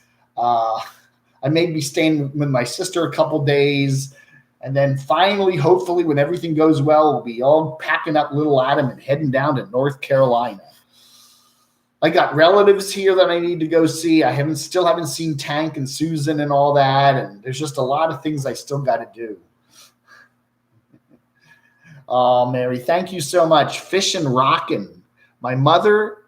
I may be staying with my sister a couple days. And then finally, hopefully, when everything goes well, we'll be all packing up little Adam and heading down to North Carolina. I got relatives here that I need to go see. I still haven't seen Tank and Susan and all that. And there's just a lot of things I still got to do. Oh, Mary, thank you so much. Fish and Rockin'. My mother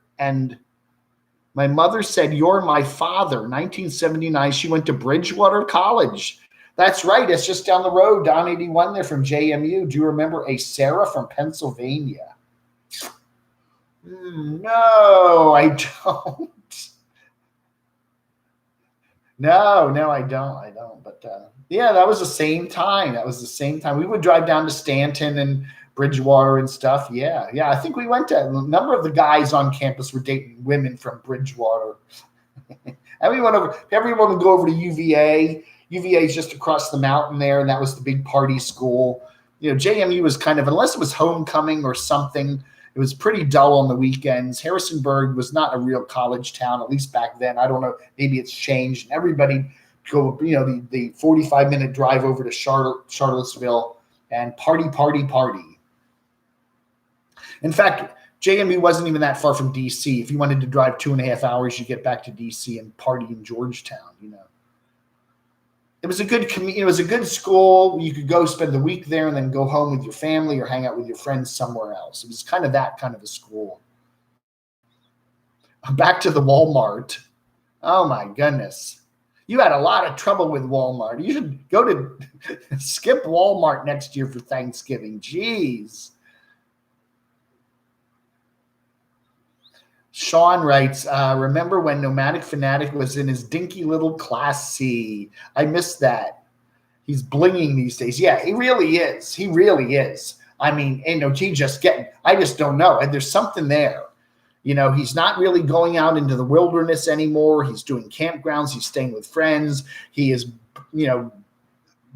said, "You're my father." 1979. She went to Bridgewater College. That's right. It's just down the road, down 81 there from JMU. Do you remember a Sarah from Pennsylvania? No, I don't. No, I don't. But yeah, that was the same time. We would drive down to Stanton and Bridgewater and stuff. Yeah. I think we went to a number of the guys on campus were dating women from Bridgewater. Everyone would go over to UVA. UVA is just across the mountain there, and that was the big party school. JMU was kind of, unless it was homecoming or something, it was pretty dull on the weekends. Harrisonburg was not a real college town, at least back then. I don't know. Maybe it's changed. Everybody go, the 45-minute drive over to Charlottesville and party. In fact, JMU wasn't even that far from D.C. If you wanted to drive 2.5 hours, you get back to D.C. and party in Georgetown, It was a good It was a good school. You could go spend the week there and then go home with your family or hang out with your friends somewhere else. It was kind of that kind of a school. Back to the Walmart. Oh my goodness. You had a lot of trouble with Walmart. You should go to skip Walmart next year for Thanksgiving. Jeez. Sean writes, remember when Nomadic Fanatic was in his dinky little Class C? I miss that. He's blinging these days. Yeah, he really is. I mean, I just don't know. And there's something there. He's not really going out into the wilderness anymore. He's doing campgrounds. He's staying with friends. He is,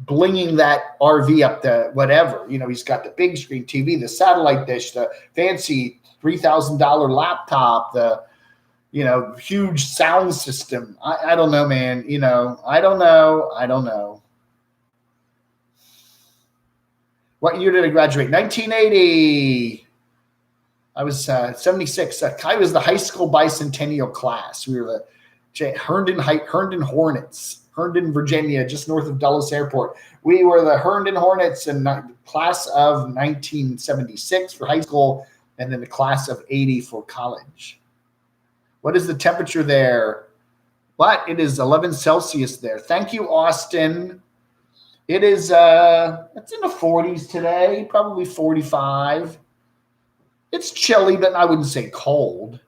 blinging that RV up the whatever. He's got the big screen TV, the satellite dish, the fancy $3,000 laptop, the huge sound system. I don't know, man. I don't know. What year did I graduate? 1980. I was 76. I was the high school bicentennial class. We were the Herndon Hornets, Herndon, Virginia, just north of Dulles Airport. We were the Herndon Hornets in class of 1976 for high school, and then the class of 80 for college. What is the temperature there? It is 11 Celsius there. Thank you, Austin. It is, it's in the 40s today, probably 45. It's chilly, but I wouldn't say cold.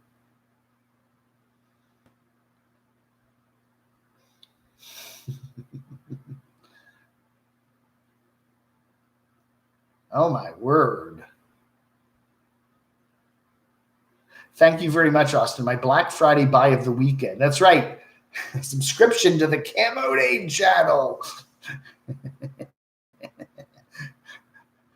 Oh, my word. Thank you very much, Austin. My Black Friday buy of the weekend. That's right. Subscription to the Camo channel.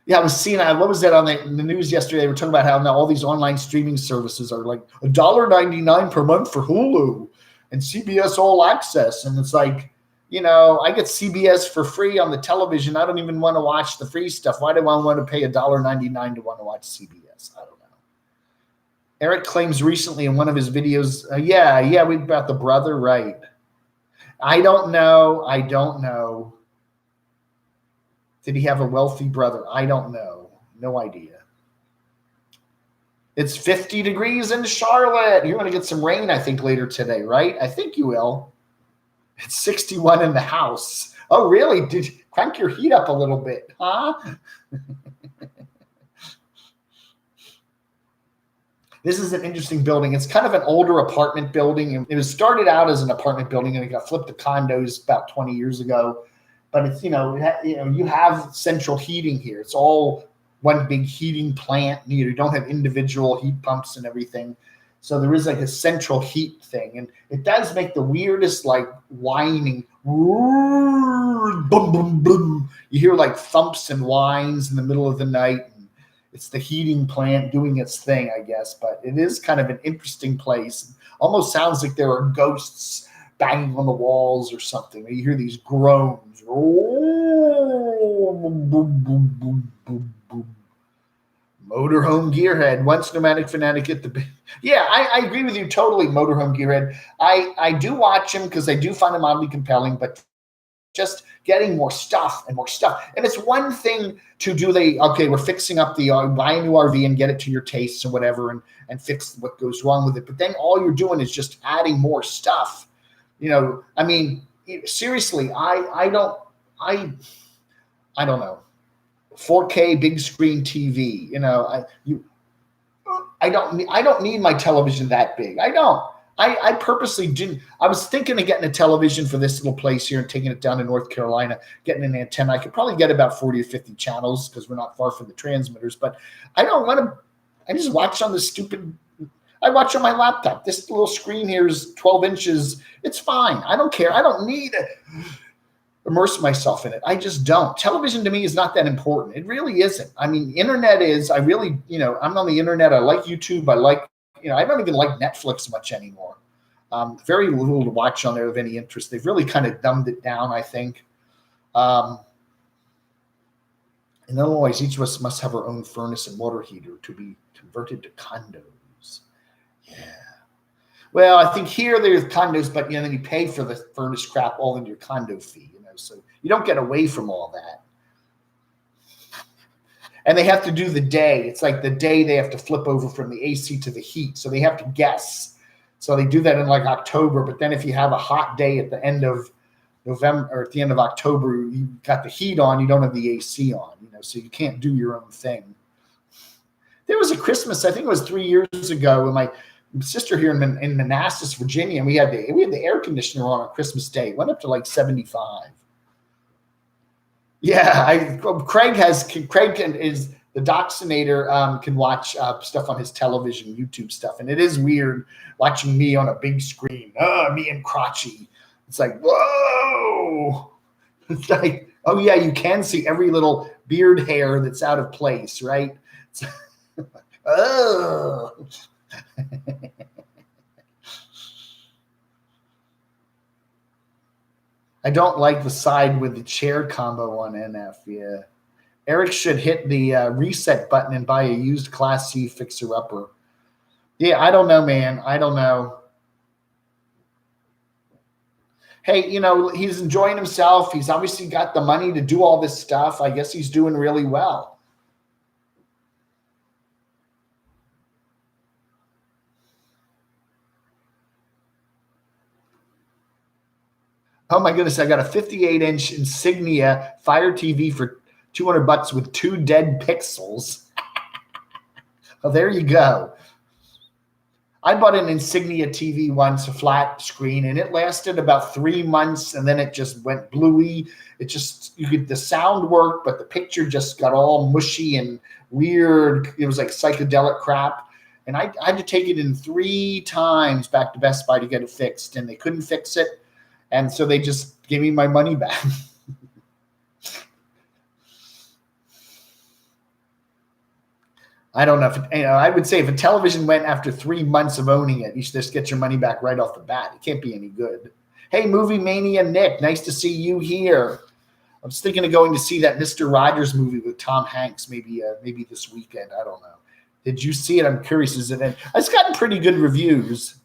Yeah, I was seeing, what was that on the news yesterday? They were talking about how now all these online streaming services are like $1.99 per month for Hulu and CBS All Access. And it's like, I get CBS for free on the television. I don't even want to watch the free stuff. Why do I want to pay $1.99 to want to watch CBS? I don't know. Eric claims recently in one of his videos, we about the brother, right? I don't know. Did he have a wealthy brother? I don't know. No idea. It's 50 degrees in Charlotte. You're going to get some rain, I think, later today, right? I think you will. It's 61 in the house. Oh, really? Did you crank your heat up a little bit, huh? This is an interesting building. It's kind of an older apartment building. It was started out as an apartment building, and it got flipped to condos about 20 years ago. But it's, you have central heating here. It's all one big heating plant. You don't have individual heat pumps and everything. So there is like a central heat thing. And it does make the weirdest like whining. Boom, boom, boom. You hear like thumps and whines in the middle of the night. And it's the heating plant doing its thing, I guess. But it is kind of an interesting place. Almost sounds like there are ghosts banging on the walls or something. You hear these groans. Boom, boom, boom, boom, boom, boom. Motorhome gearhead, once nomadic fanatic at the. Yeah, I agree with you totally, motorhome gearhead. I do watch him because I do find him oddly compelling, but just getting more stuff and more stuff. And it's one thing to do we're fixing up buy a new RV and get it to your tastes or whatever and fix what goes wrong with it. But then all you're doing is just adding more stuff. I mean, seriously, I don't know. 4K big screen TV, I don't need my television that big. I don't. I purposely didn't. I was thinking of getting a television for this little place here and taking it down to North Carolina, getting an antenna. I could probably get about 40 or 50 channels because we're not far from the transmitters, but I don't want to. I just watch on I watch on my laptop. This little screen here is 12 inches. It's fine. I don't care. I don't need to immerse myself in it. I just don't. Television to me is not that important. It really isn't. I mean, internet is. I really, I'm on the internet. I like YouTube. I don't even like Netflix much anymore. Very little to watch on there of any interest. They've really kind of dumbed it down, I think. In Illinois, each of us must have our own furnace and water heater to be converted to condos. Yeah. Well, I think here there's condos, but then you pay for the furnace crap all in your condo fee, so you don't get away from all that. And they have to do the day. It's like the day they have to flip over from the AC to the heat. So they have to guess. So they do that in like October. But then if you have a hot day at the end of November or at the end of October, you got the heat on, you don't have the AC on, so you can't do your own thing. There was a Christmas, I think it was 3 years ago, with my sister here in Manassas, Virginia, and we had the air conditioner on Christmas Day. It went up to like 75. Yeah, Craig is the Doxinator, can watch stuff on his television, YouTube stuff, and it is weird watching me on a big screen. Me and crotchy. It's like, whoa! It's like, oh yeah, you can see every little beard hair that's out of place, right? Oh. I don't like the side with the chair combo on NF. Yeah. Eric should hit the reset button and buy a used Class C fixer-upper. Yeah, I don't know, man. I don't know. Hey, he's enjoying himself. He's obviously got the money to do all this stuff. I guess he's doing really well. Oh my goodness, I got a 58-inch Insignia Fire TV for $200 with 2 dead pixels. Well, there you go. I bought an Insignia TV once, a flat screen, and it lasted about 3 months, and then it just went bluey. The sound worked, but the picture just got all mushy and weird. It was like psychedelic crap. And I had to take it in 3 times back to Best Buy to get it fixed, and they couldn't fix it. And so they just gave me my money back. I don't know if I would say if a television went after 3 months of owning it, you should just get your money back right off the bat. It can't be any good. Hey, Movie Mania Nick, nice to see you here. I was thinking of going to see that Mr. Rogers movie with Tom Hanks maybe this weekend. I don't know. Did you see it? I'm curious. It's gotten pretty good reviews.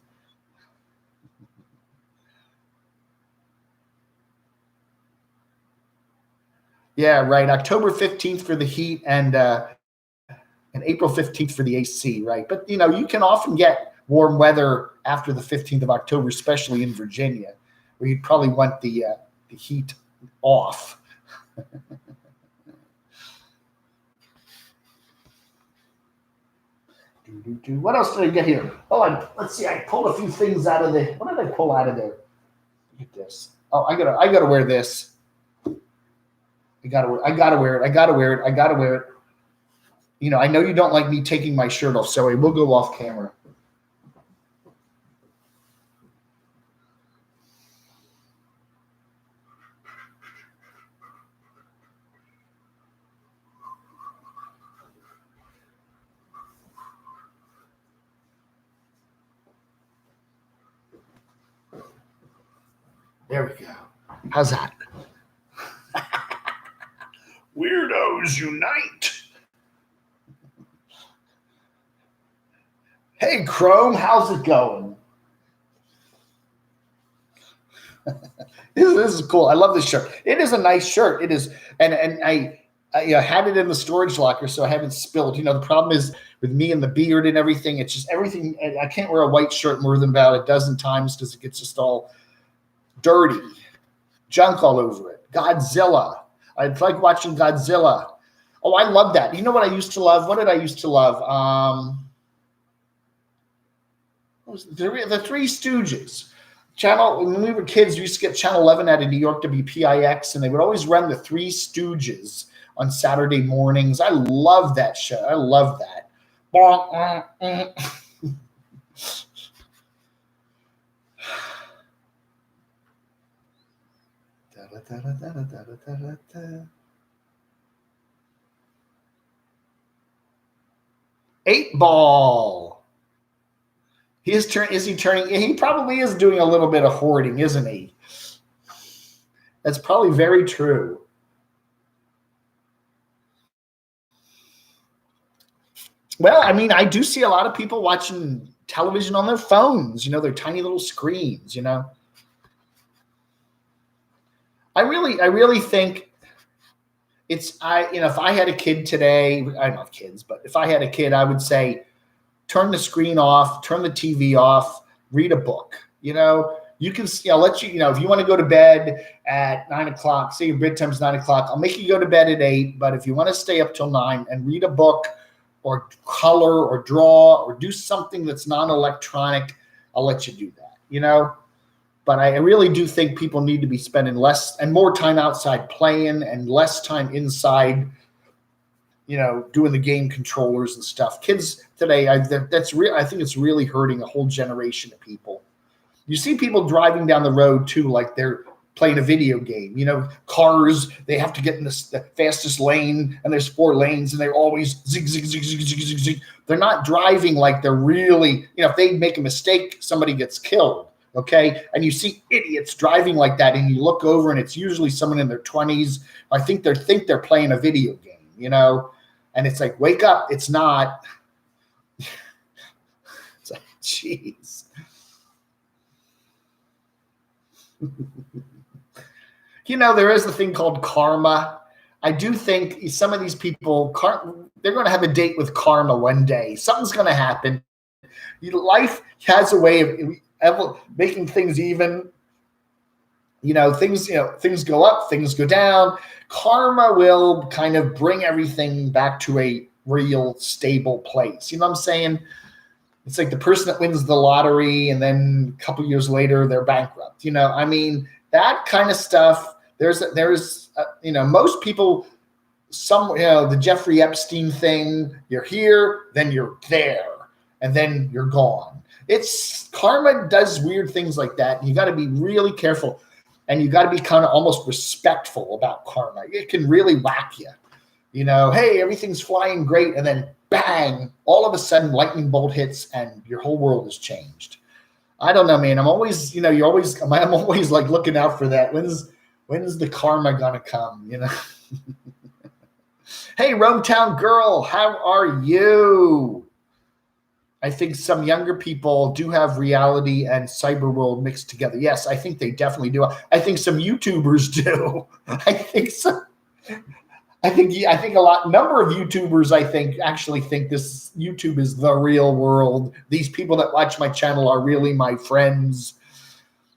Yeah, right. October 15th for the heat and April 15th for the AC, right? But, you can often get warm weather after the 15th of October, especially in Virginia, where you'd probably want the heat off. What else did I get here? Oh, let's see. I pulled a few things out of there. What did I pull out of there? Look at this. Oh, I gotta wear this. I gotta wear it. I know you don't like me taking my shirt off, so I will go off camera. There we go. How's that? Weirdos unite. Hey, Chrome, how's it going? This is cool. I love this shirt. It is a nice shirt. It is, and I had it in the storage locker, so I haven't spilled. You know, the problem is with me and the beard and everything. It's just everything. I can't wear a white shirt more than about a dozen times because it gets just all dirty, junk all over it. Godzilla. I like watching Godzilla. Oh, I love that. You know what I used to love? What did I used to love? What was the Three Stooges. Channel, when we were kids, we used to get Channel 11 out of New York WPIX, and they would always run the Three Stooges on Saturday mornings. I love that show. I love that. Eight Ball. Is he turning? He probably is doing a little bit of hoarding, isn't he? That's probably very true. Well, I mean, I do see a lot of people watching television on their phones, you know, their tiny little screens, you know. I really think if I had a kid today, I don't have kids, but if I had a kid, I would say, turn the screen off, turn the TV off, read a book. You know, you can, if you want to go to bed at 9 o'clock, say your bedtime's 9 o'clock, I'll make you go to bed at 8. But if you want to stay up till 9 and read a book or color or draw or do something that's non-electronic, I'll let you do that, you know. But I really do think people need to be spending less and more time outside playing and less time inside, you know, doing the game controllers and stuff. Kids today, I think it's really hurting a whole generation of people. You see people driving down the road too, like they're playing a video game. You know, cars, they have to get in the fastest lane, and there's 4 lanes, and they're always zig, zig, zig, zig, zig, zig, zig. They're not driving like they're really, you know, if they make a mistake, somebody gets killed. Okay. And you see idiots driving like that, and you look over and it's usually someone in their 20s. I think they're playing a video game, you know, and it's like, wake up. It's not. It's like, jeez. You know, there is a thing called karma. I do think some of these people, they're going to have a date with karma one day. Something's going to happen. Life has a way of making things even. You know, things go up, things go down. Karma will kind of bring everything back to a real stable place. You know what I'm saying? It's like the person that wins the lottery and then a couple years later they're bankrupt. You know, I mean, that kind of stuff. There's most people, the Jeffrey Epstein thing, you're here, then you're there, and then you're gone. Karma does weird things like that. And you got to be really careful, and you got to be kind of almost respectful about karma. It can really whack you. You know, hey, everything's flying great, and then bang, all of a sudden lightning bolt hits and your whole world has changed. I don't know, man. I'm always like looking out for that. When's the karma gonna come? You know. Hey, Rometown Girl, how are you? I think some younger people do have reality and cyber world mixed together. Yes, I think they definitely do. I think some YouTubers do. I think so. I think number of YouTubers, I think, actually think this YouTube is the real world. These people that watch my channel are really my friends.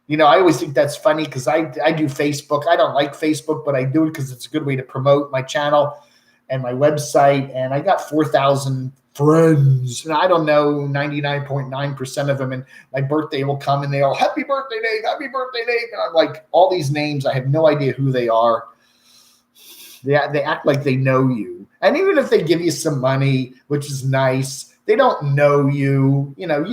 You know, I always think that's funny because I do Facebook. I don't like Facebook, but I do it because it's a good way to promote my channel and my website. And I got 4,000 friends. And I don't know 99.9% of them. And my birthday will come and they all, happy birthday, Dave, happy birthday, Dave. And I'm like, all these names, I have no idea who they are. They act like they know you. And even if they give you some money, which is nice, they don't know you. You know,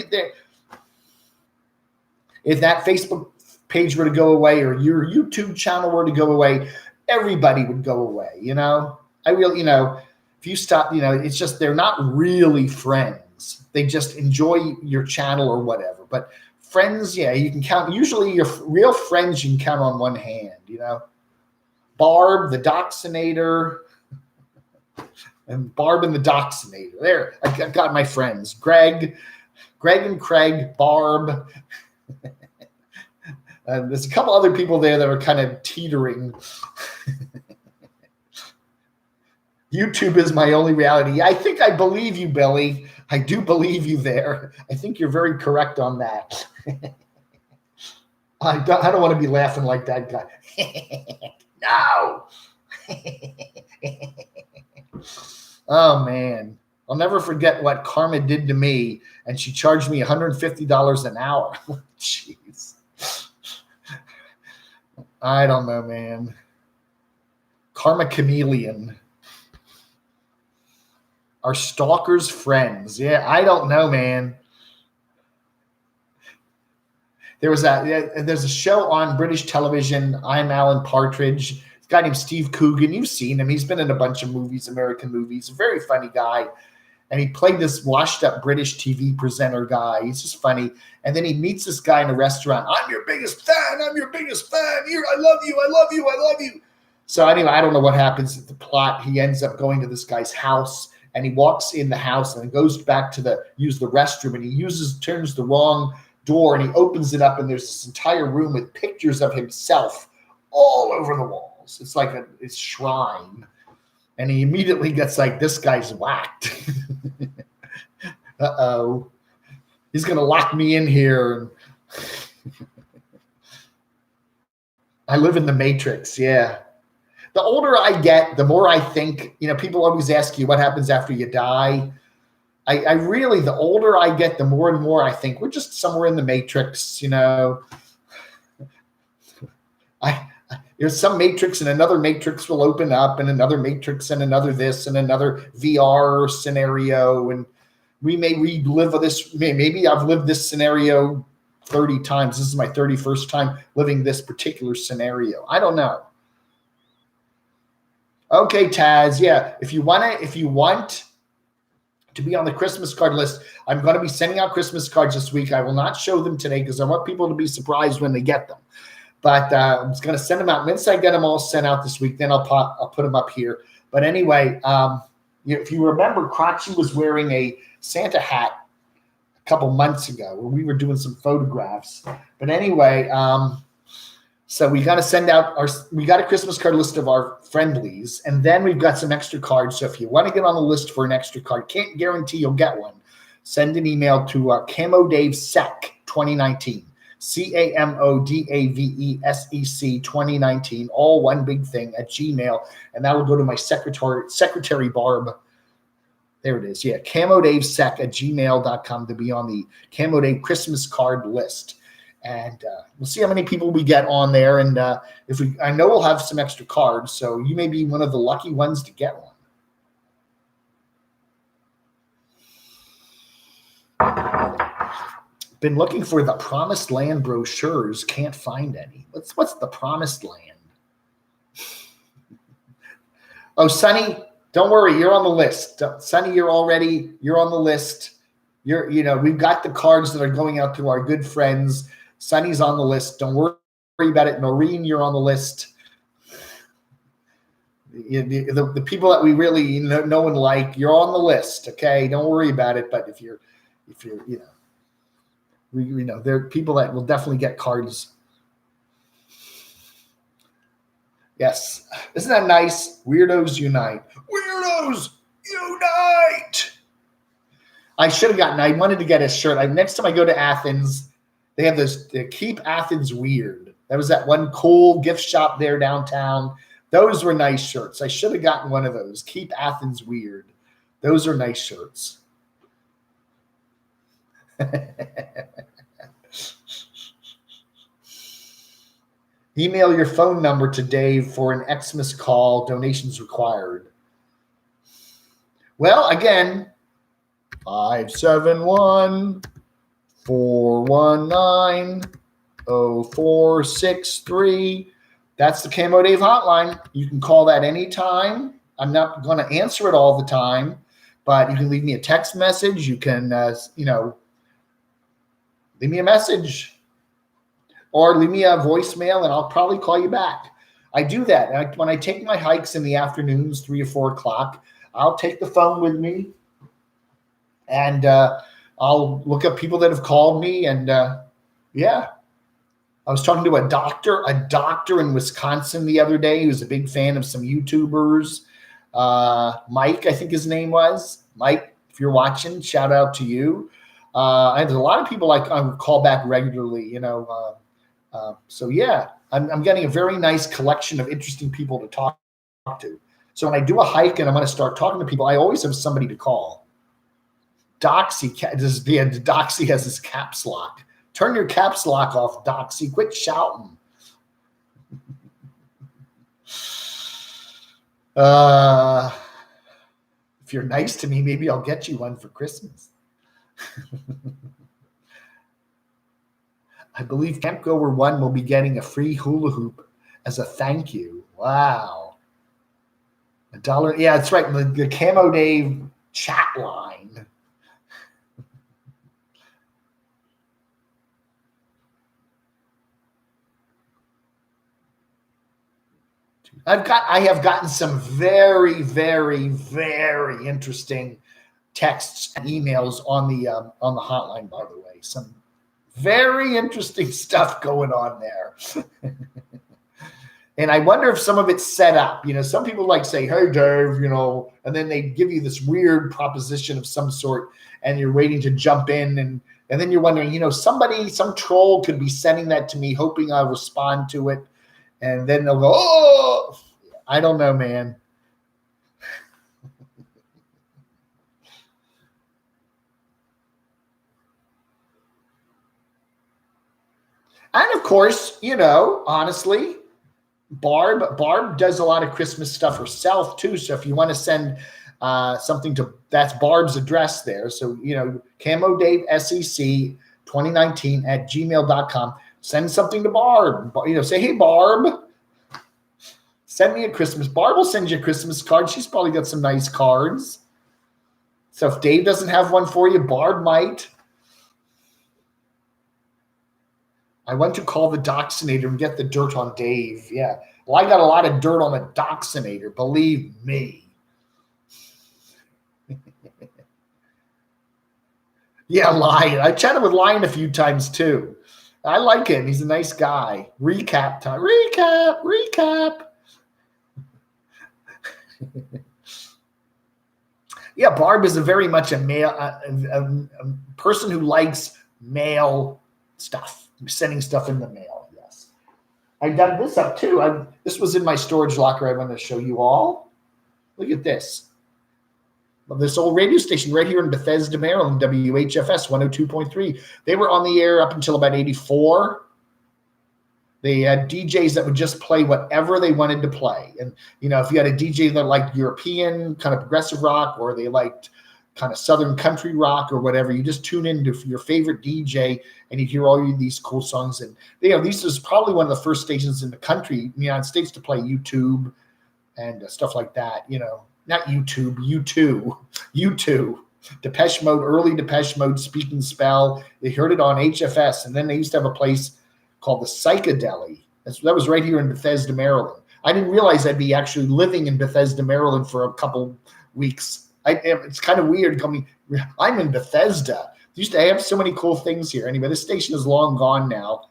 if that Facebook page were to go away or your YouTube channel were to go away, everybody would go away, you know? If you stop, you know, it's just they're not really friends. They just enjoy your channel or whatever. But friends, yeah, you can count. Usually your real friends you can count on one hand, you know? Barb, the Doxinator, and Barb and the Doxinator. There, I got my friends. Greg, Greg and Craig, Barb. There's a couple other people there that are kind of teetering. YouTube is my only reality. I think I believe you, Billy. I do believe you there. I think you're very correct on that. I don't want to be laughing like that guy. No. Oh, man. I'll never forget what Karma did to me, and she charged me $150 an hour. Jeez. I don't know, man. Karma chameleon. Our stalkers' friends. Yeah, I don't know, man. There's a show on British television. I'm Alan Partridge. This guy named Steve Coogan. You've seen him. He's been in a bunch of movies, American movies. A very funny guy. And he played this washed-up British TV presenter guy. He's just funny. And then he meets this guy in a restaurant. I'm your biggest fan. I'm your biggest fan. Here, I love you. I love you. I love you. So anyway, I don't know what happens at the plot. He ends up going to this guy's house, and he walks in the house and goes back to use the restroom, and he turns the wrong door, and he opens it up, and there's this entire room with pictures of himself all over the walls. It's like a shrine. And he immediately gets like, this guy's whacked. Uh-oh. He's going to lock me in here. I live in the Matrix, yeah. The older I get, the more I think, people always ask you what happens after you die. I really, the older I get, the more and more I think we're just somewhere in the Matrix, There's some matrix and another matrix will open up and another matrix and another this and another VR scenario. And we may relive this. Maybe I've lived this scenario 30 times. This is my 31st time living this particular scenario. I don't know. Okay, Taz. Yeah. If you want to be on the Christmas card list, I'm going to be sending out Christmas cards this week. I will not show them today because I want people to be surprised when they get them. But I'm just going to send them out. Once I get them all sent out this week, then I'll put them up here. But anyway, if you remember, Crotchy was wearing a Santa hat a couple months ago where we were doing some photographs. But anyway, so we got to send out we got a Christmas card list of our friendlies, and then we've got some extra cards. So if you want to get on the list for an extra card, can't guarantee you'll get one. Send an email to CamoDAVE SEC 2019. CAMODAVESEC 2019, all one big thing at Gmail, and that will go to my secretary Barb. There it is. Yeah, CamoDaveSec at gmail.com to be on the CamoDave Christmas card list. And we'll see how many people we get on there. And I know we'll have some extra cards, so you may be one of the lucky ones to get one. Been looking for the Promised Land brochures. Can't find any. What's the Promised Land? Oh, Sonny, don't worry. You're on the list. Sonny, you're on the list. We've got the cards that are going out to our good friends. Sonny's on the list. Don't worry about it. Noreen, you're on the list. The people that we really know and like, you're on the list. Okay, don't worry about it. But if you're there are people that will definitely get cards. Yes. Isn't that nice? Weirdos unite. Weirdos unite. I wanted to get a shirt. Next time I go to Athens, they have they Keep Athens Weird. That was that one cool gift shop there downtown. Those were nice shirts. I should have gotten one of those. Keep Athens Weird. Those are nice shirts. Email your phone number to Dave for an Xmas call. Donations required. Well, again, 571-419-0463. That's the Camo Dave hotline. You can call that anytime. I'm not going to answer it all the time, but you can leave me a text message. You can, leave me a message or leave me a voicemail, and I'll probably call you back. I do that. When I take my hikes in the afternoons, 3 or 4 o'clock, I'll take the phone with me, and I'll look up people that have called me, and yeah. I was talking to a doctor in Wisconsin the other day. He was a big fan of some YouTubers. Mike, I think his name was. Mike, if you're watching, shout out to you. There's a lot of people I call back regularly, so yeah, I'm getting a very nice collection of interesting people to talk to. So when I do a hike and I'm going to start talking to people, I always have somebody to call. Doxy has his caps lock. Turn your caps lock off, Doxy. Quit shouting. If you're nice to me, maybe I'll get you one for Christmas. I believe Camp Goer 1 will be getting a free hula hoop as a thank you. Wow. $1. Yeah, that's right. The Camo Dave chat line. I have gotten some very, very, very interesting texts and emails on the hotline, by the way. Some very interesting stuff going on there. And I wonder if some of it's set up. Some people like say, hey, Dave, and then they give you this weird proposition of some sort, and you're waiting to jump in, and then you're wondering, some troll could be sending that to me, hoping I'll respond to it. And then they'll go, oh, I don't know, man. And of course, honestly, Barb does a lot of Christmas stuff herself too. So if you want to send something that's Barb's address there. So, Camo Dave SEC 2019 at gmail.com. Send something to Barb. Say, hey, Barb, send me a Christmas. Barb will send you a Christmas card. She's probably got some nice cards. So if Dave doesn't have one for you, Barb might. I went to call the Doxinator and get the dirt on Dave. Yeah. Well, I got a lot of dirt on the Doxinator, believe me. Yeah, Lion. I chatted with Lion a few times too. I like him. He's a nice guy. Recap time. Recap. Yeah, Barb is very much a male, a person who likes mail stuff, sending stuff in the mail. Yes. I dug this up too. This was in my storage locker. I want to show you all. Look at this. This old radio station right here in Bethesda, Maryland, WHFS 102.3. They were on the air up until about 84. They had DJs that would just play whatever they wanted to play. And, if you had a DJ that liked European kind of progressive rock, or they liked kind of Southern country rock or whatever, you just tune into your favorite DJ and you hear all these cool songs. And, this is probably one of the first stations in the country, in the United States, to play YouTube and stuff like that, Not YouTube, U2. Depeche Mode, early Depeche Mode, Speak and Spell. They heard it on HFS, and then they used to have a place called the Psychedelic. That was right here in Bethesda, Maryland. I didn't realize I'd be actually living in Bethesda, Maryland for a couple weeks. It's kind of weird coming. I'm in Bethesda. They used to have so many cool things here. Anyway, this station is long gone now.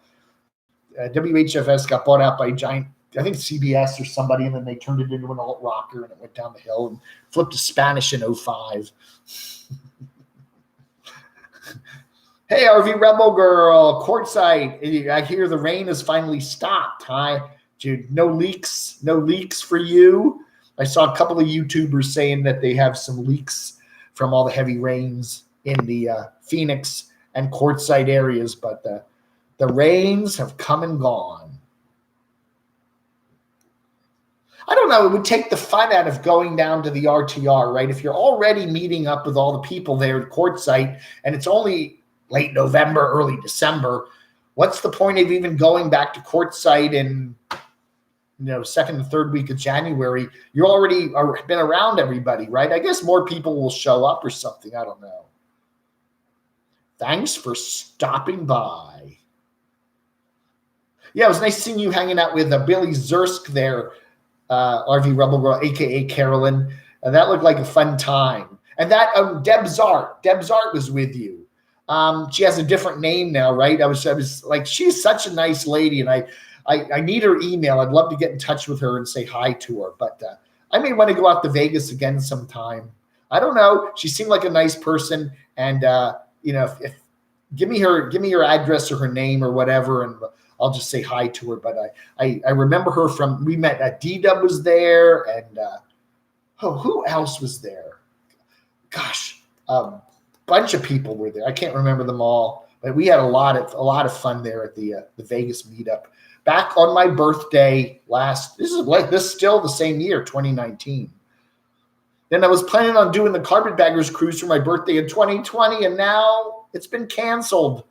WHFS got bought out by a giant, I think CBS or somebody, and then they turned it into an alt rocker, and it went down the hill and flipped to Spanish in 05. Hey, RV Rebel Girl, courtside. I hear the rain has finally stopped. Hi, dude. No leaks for you. I saw a couple of YouTubers saying that they have some leaks from all the heavy rains in the Phoenix and courtside areas, but the rains have come and gone. I don't know. It would take the fun out of going down to the RTR, right? If you're already meeting up with all the people there at courtside, and it's only late November, early December, what's the point of even going back to courtside in second and third week of January? You already been around everybody, right? I guess more people will show up or something. I don't know. Thanks for stopping by. Yeah, it was nice seeing you hanging out with Billy Zursk there, RV Rebel Girl, a.k.a. Carolyn. That looked like a fun time. And that Deb's Art was with you. She has a different name now, right? I was like, she's such a nice lady, and I need her email. I'd love to get in touch with her and say hi to her, but I may want to go out to Vegas again sometime. I don't know. She seemed like a nice person, and if give me her address or her name or whatever, and I'll just say hi to her. But I remember her from, we met, D-Dub was there, and who else was there? Gosh, bunch of people were there. I can't remember them all, but we had a lot of fun there at the Vegas meetup. Back on my birthday this is still the same year, 2019. Then I was planning on doing the Carpetbaggers cruise for my birthday in 2020, and now it's been canceled.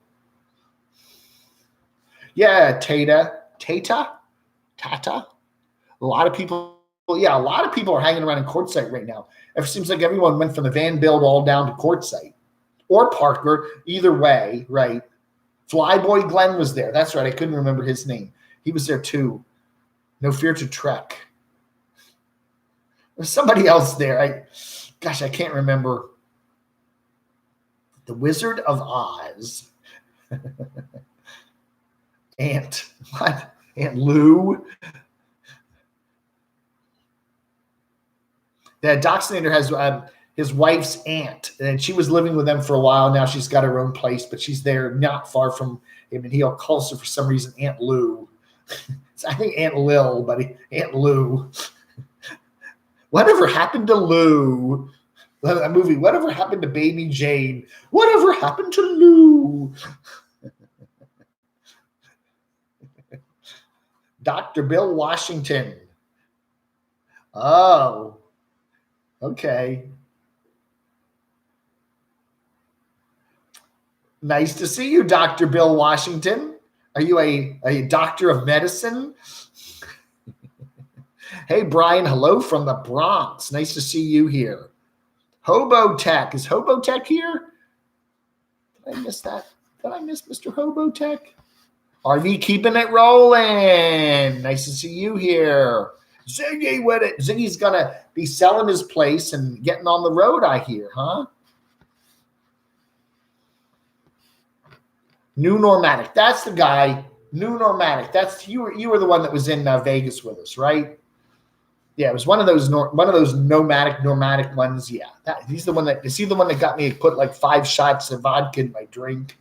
Yeah, Tata. A lot of people are hanging around in Quartzsite right now. It seems like everyone went from the Van Build all down to Quartzsite or Parker, either way, right? Flyboy Glenn was there. That's right. I couldn't remember his name. He was there too. No Fear to Trek. There's somebody else there. I can't remember. The Wizard of Oz. Aunt Lou. The Doxinator has his wife's aunt, and she was living with them for a while. Now she's got her own place, but she's there not far from him, and he calls her for some reason Aunt Lou. I think Aunt Lil, buddy. Aunt Lou. Whatever happened to Lou? That movie, Whatever Happened to Baby Jane? Whatever happened to Lou? Dr. Bill Washington. Oh, okay. Nice to see you, Dr. Bill Washington. Are you a doctor of medicine? Hey, Brian, hello from the Bronx. Nice to see you here. Hobo Tech. Is Hobo Tech here? Did I miss that? Did I miss Mr. Hobo Tech? RV keeping it rolling. Nice to see you here. Ziggy with it. Ziggy's going to be selling his place and getting on the road, I hear, huh? New Normatic. That's the guy. New Normatic. That's you were the one that was in Vegas with us, right? Yeah, it was one of those nomadic ones. Yeah, is he the one that got me to put like 5 shots of vodka in my drink?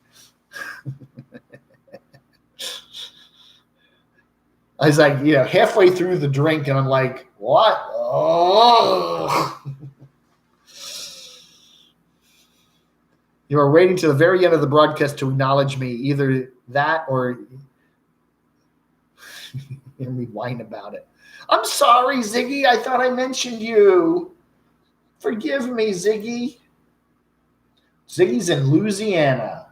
I was like, halfway through the drink, and I'm like, what? Oh. You are waiting to the very end of the broadcast to acknowledge me. Either that or and we whine about it. I'm sorry, Ziggy. I thought I mentioned you. Forgive me, Ziggy. Ziggy's in Louisiana.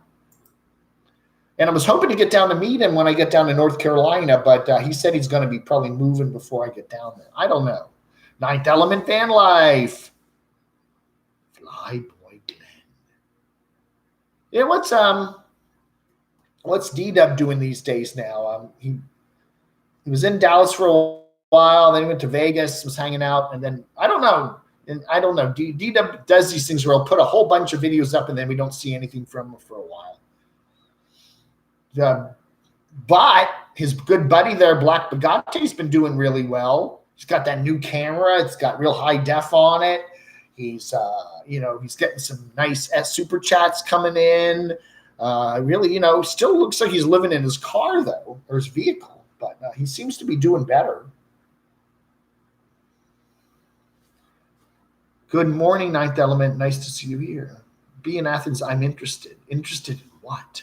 And I was hoping to get down to meet him when I get down to North Carolina, but he said he's going to be probably moving before I get down there. I don't know. Ninth Element Van Life. Flyboy Glenn. Yeah, what's D-Dub doing these days now? He was in Dallas for a while, then he went to Vegas, was hanging out, and then I don't know. D-Dub does these things where he'll put a whole bunch of videos up, and then we don't see anything from him for a while. But his good buddy there, Black Bagatte's been doing really well. He's got that new camera. It's got real high def on it. He's getting some nice super chats coming in. Really, still looks like he's living in his car though, or his vehicle, but he seems to be doing better. Good morning, Ninth Element. Nice to see you here. Be in Athens. I'm interested. Interested in what?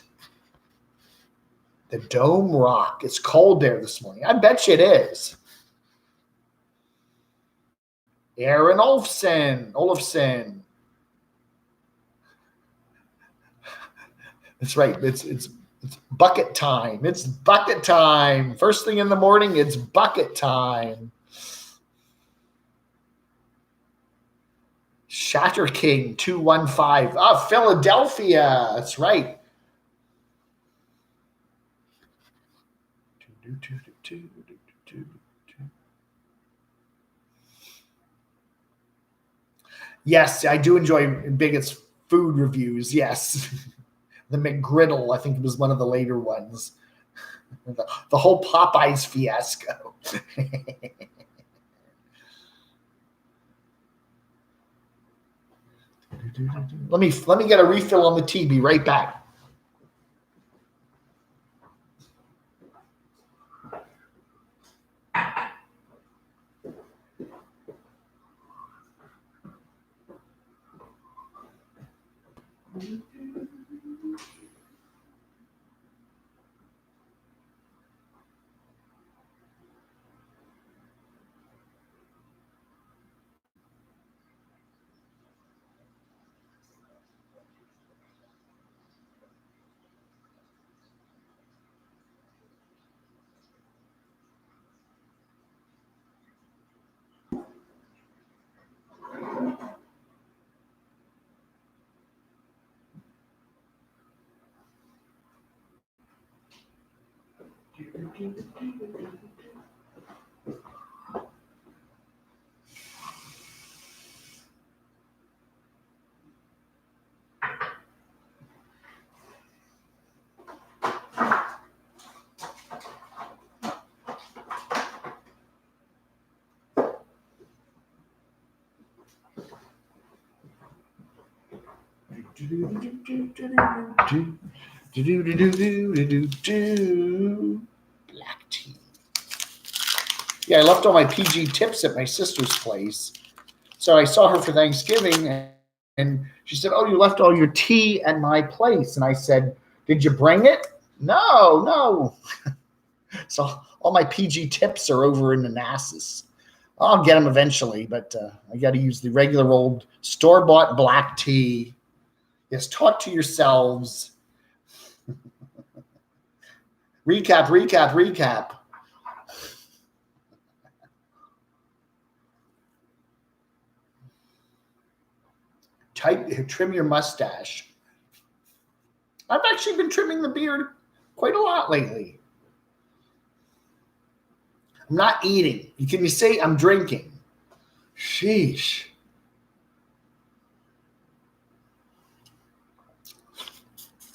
The Dome Rock. It's cold there this morning. I bet you it is. Aaron Olofsson. That's right. It's bucket time. It's bucket time. First thing in the morning, it's bucket time. Shatter King 215. Oh, Philadelphia. That's right. Yes, I do enjoy Bigot's food reviews. Yes. the McGriddle. I think it was one of the later ones. The whole Popeyes fiasco. Let me get a refill on the tea. Be right back. Black tea. Yeah, I left all my PG tips at my sister's place. So I saw her for Thanksgiving, and she said, "Oh, you left all your tea at my place." And I said, "Did you bring it?" No. So all my PG tips are over in Manassas. I'll get them eventually, but I got to use the regular old store-bought black tea. Yes, talk to yourselves. Recap. Trim your mustache. I've actually been trimming the beard quite a lot lately. I'm not eating. Can you say I'm drinking? Sheesh.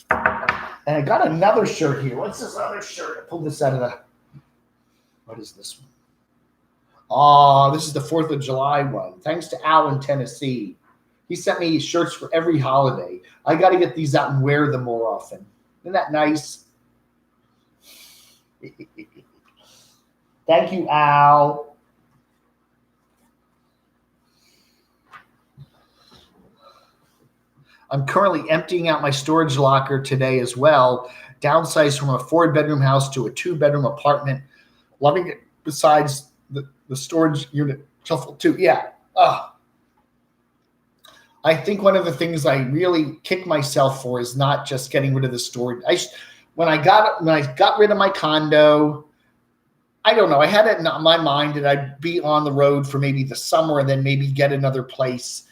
And I got another shirt here. What's this other shirt? I pulled this out of the... What is this one? Oh, this is the 4th of July one. Thanks to Al in Tennessee. He sent me shirts for every holiday. I got to get these out and wear them more often. Isn't that nice? Thank you, Al. I'm currently emptying out my storage locker today as well. Downsized from a 4-bedroom house to a 2-bedroom apartment. Loving it. Besides the storage unit shuffle too. Yeah. I think one of the things I really kick myself for is not just getting rid of the storage. When I got rid of my condo, I don't know. I had it in my mind that I'd be on the road for maybe the summer and then maybe get another place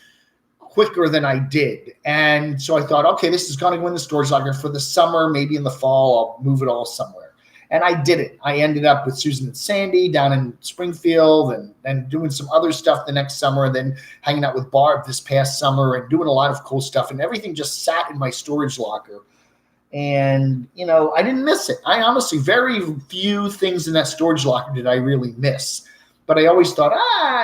quicker than I did. And so I thought, okay, this is going to go in the storage locker for the summer. Maybe in the fall, I'll move it all somewhere. And I did it. I ended up with Susan and Sandy down in Springfield and doing some other stuff the next summer, and then hanging out with Barb this past summer and doing a lot of cool stuff. And everything just sat in my storage locker. And, I didn't miss it. I honestly, very few things in that storage locker did I really miss. But I always thought,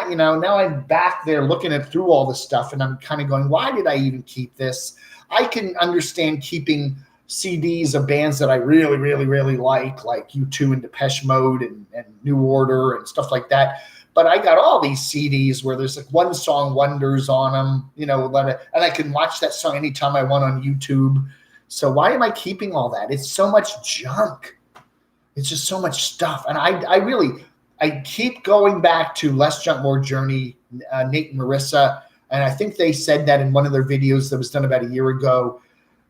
now I'm back there looking through all this stuff, and I'm kind of going, why did I even keep this? I can understand keeping CDs of bands that I really, really, really like U2 and Depeche Mode and New Order and stuff like that. But I got all these CDs where there's like one song wonders on them, and I can watch that song anytime I want on YouTube. So why am I keeping all that? It's so much junk. It's just so much stuff. And I keep going back to Less Junk, More Journey, Nate and Marissa. And I think they said that in one of their videos that was done about a year ago.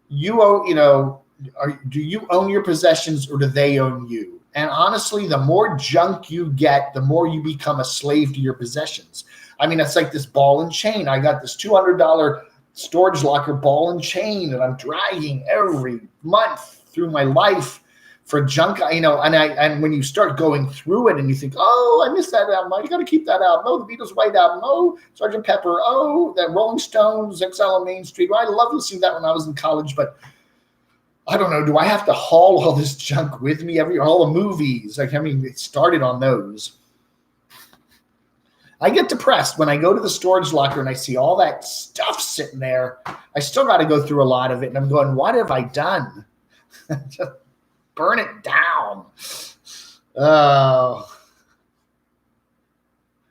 Do you own your possessions or do they own you? And honestly, the more junk you get, the more you become a slave to your possessions. I mean, it's like this ball and chain. I got this $200 storage locker ball and chain that I'm dragging every month through my life for junk, and when you start going through it and you think, oh, I missed that album. I got to keep that album. Oh, the Beatles' White Album. Oh, Sgt. Pepper. Oh, that Rolling Stones, Exile on Main Street. Well, I love listening to that when I was in college, but I don't know. Do I have to haul all this junk with me all the movies? Like, I mean, it started on those. I get depressed when I go to the storage locker and I see all that stuff sitting there. I still got to go through a lot of it. And I'm going, what have I done? Just burn it down. Oh.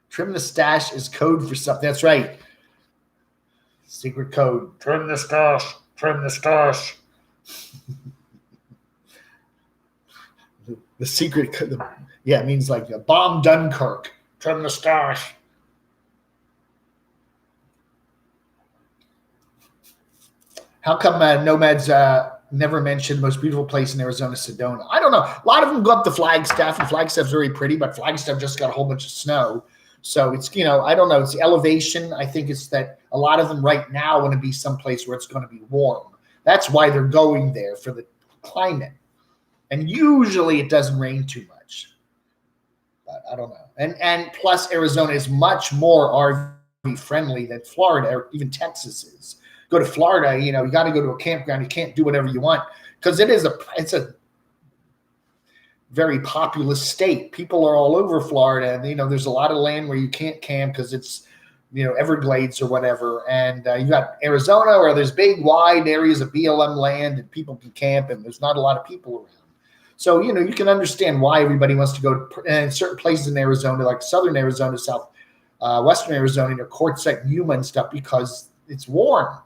Trim the stash is code for something. That's right. Secret code. Trim the stash. Trim the stash. The secret code. Yeah, it means like a bomb Dunkirk. Trim the stash. How come Nomads never mentioned the most beautiful place in Arizona, Sedona? I don't know. A lot of them go up to Flagstaff, and Flagstaff's very pretty, but Flagstaff just got a whole bunch of snow. So it's, I don't know. It's the elevation. I think it's that a lot of them right now want to be someplace where it's going to be warm. That's why they're going there, for the climate. And usually it doesn't rain too much. But I don't know. And plus Arizona is much more RV friendly than Florida or even Texas is. Go to Florida, you got to go to a campground. You can't do whatever you want because it's a very populous state. People are all over Florida, and there's a lot of land where you can't camp because it's Everglades or whatever. And you got Arizona where there's big wide areas of BLM land and people can camp, and there's not a lot of people around. So you can understand why everybody wants to go to certain places in Arizona, like southern Arizona, western Arizona, Quartzsite, Yuma and stuff, because it's warm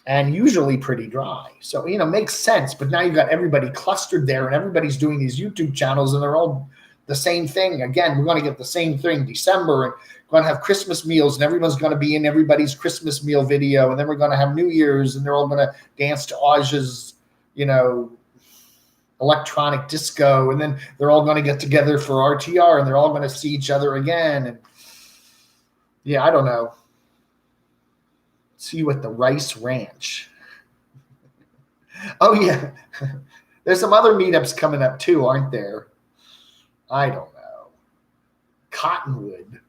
and usually pretty dry. So, makes sense. But now you've got everybody clustered there, and everybody's doing these YouTube channels, and they're all the same thing. Again, we're going to get the same thing December, and we're going to have Christmas meals, and everyone's going to be in everybody's Christmas meal video. And then we're going to have New Year's, and they're all going to dance to Aja's, electronic disco. And then they're all going to get together for RTR, and they're all going to see each other again. And yeah, I don't know. See you at the Rice Ranch. Oh, yeah. There's some other meetups coming up too, aren't there? I don't know. Cottonwood.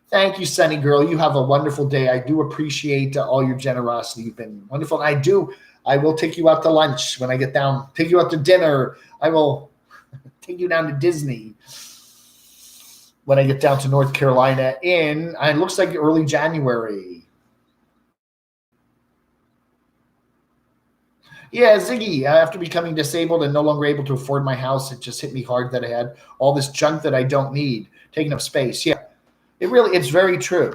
Thank you, Sunny Girl. You have a wonderful day. I do appreciate all your generosity. You've been wonderful. And I will take you out to lunch when I get down. Take you out to dinner. I will take you down to Disney when I get down to North Carolina it looks like early January. Yeah, Ziggy, after becoming disabled and no longer able to afford my house, it just hit me hard that I had all this junk that I don't need, taking up space. Yeah, it's very true.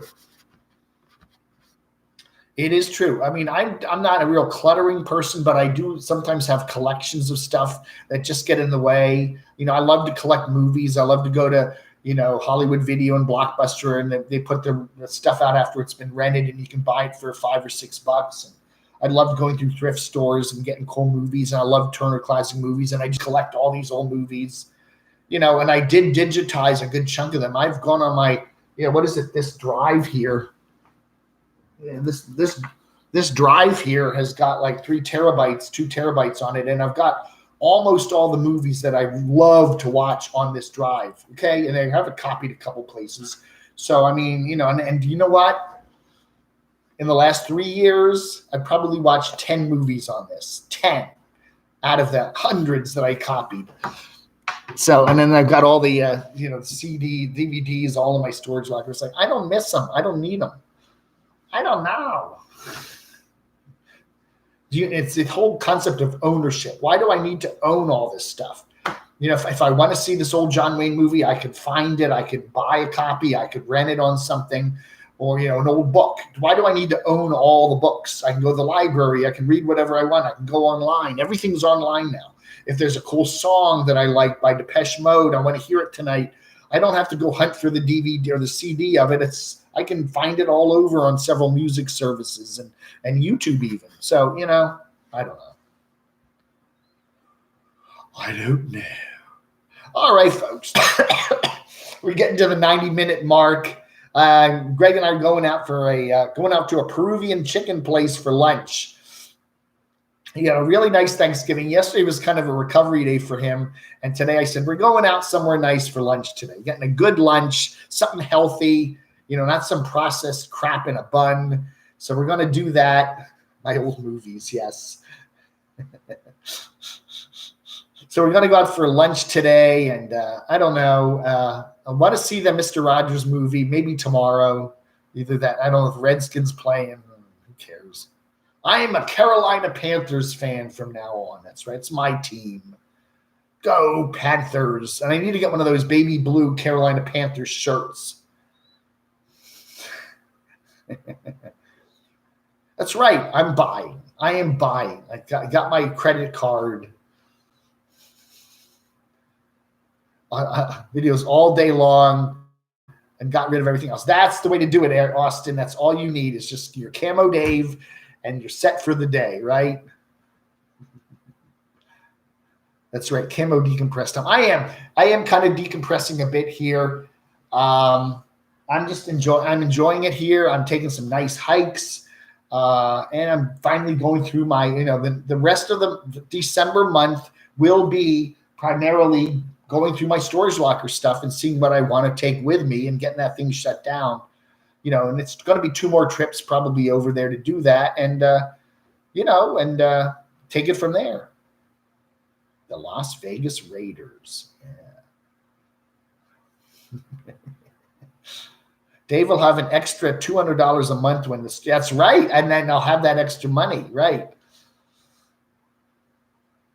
It is true. I mean, I'm not a real cluttering person, but I do sometimes have collections of stuff that just get in the way. I love to collect movies. I love to go to Hollywood Video and Blockbuster, and they put the stuff out after it's been rented, and you can buy it for $5 or $6. And I love going through thrift stores and getting cool movies, and I love Turner Classic Movies, and I just collect all these old movies, and I did digitize a good chunk of them. I've gone on my, what is it? This drive here. Yeah, this drive here has got like 2 terabytes on it, and I've got almost all the movies that I love to watch on this drive. Okay. And I have it copied a couple places. So, I mean, and you know what? In the last 3 years, I probably watched 10 movies on this, 10 out of the hundreds that I copied. So, and then I've got all the, CD, DVDs, all in my storage locker. It's like, I don't miss them. I don't need them. I don't know. It's the whole concept of ownership. Why do I need to own all this stuff? If I want to see this old John Wayne movie, I could find it. I could buy a copy. I could rent it on something, or, an old book. Why do I need to own all the books? I can go to the library. I can read whatever I want. I can go online. Everything's online now. If there's a cool song that I like by Depeche Mode, I want to hear it tonight, I don't have to go hunt for the DVD or the CD of it. I can find it all over on several music services and YouTube even. So, I don't know. I don't know. All right, folks. We're getting to the 90-minute mark. Greg and I are going out to a Peruvian chicken place for lunch. He had a really nice Thanksgiving. Yesterday was kind of a recovery day for him. And today I said, we're going out somewhere nice for lunch today. Getting a good lunch, something healthy, not some processed crap in a bun. So we're going to do that. My old movies, yes. So we're going to go out for lunch today, and I don't know. I want to see the Mr. Rogers movie, maybe tomorrow. Either that. I don't know if Redskins playing. Who cares? I am a Carolina Panthers fan from now on. That's right. It's my team. Go Panthers. And I need to get one of those baby blue Carolina Panthers shirts. That's right. I'm buying. I am buying. I got my credit card. Videos all day long and got rid of everything else. That's the way to do it, Austin. That's all you need is just your Camo Dave and you're set for the day, right? That's right. Camo decompressed time. I am kind of decompressing a bit here. I'm enjoying it here. I'm taking some nice hikes. And I'm finally going through my, the rest of the December month will be primarily going through my storage locker stuff and seeing what I want to take with me and getting that thing shut down, and it's going to be 2 more trips probably over there to do that. And, take it from there. The Las Vegas Raiders. Yeah. Dave will have an extra $200 a month when that's right. And then I'll have that extra money. Right.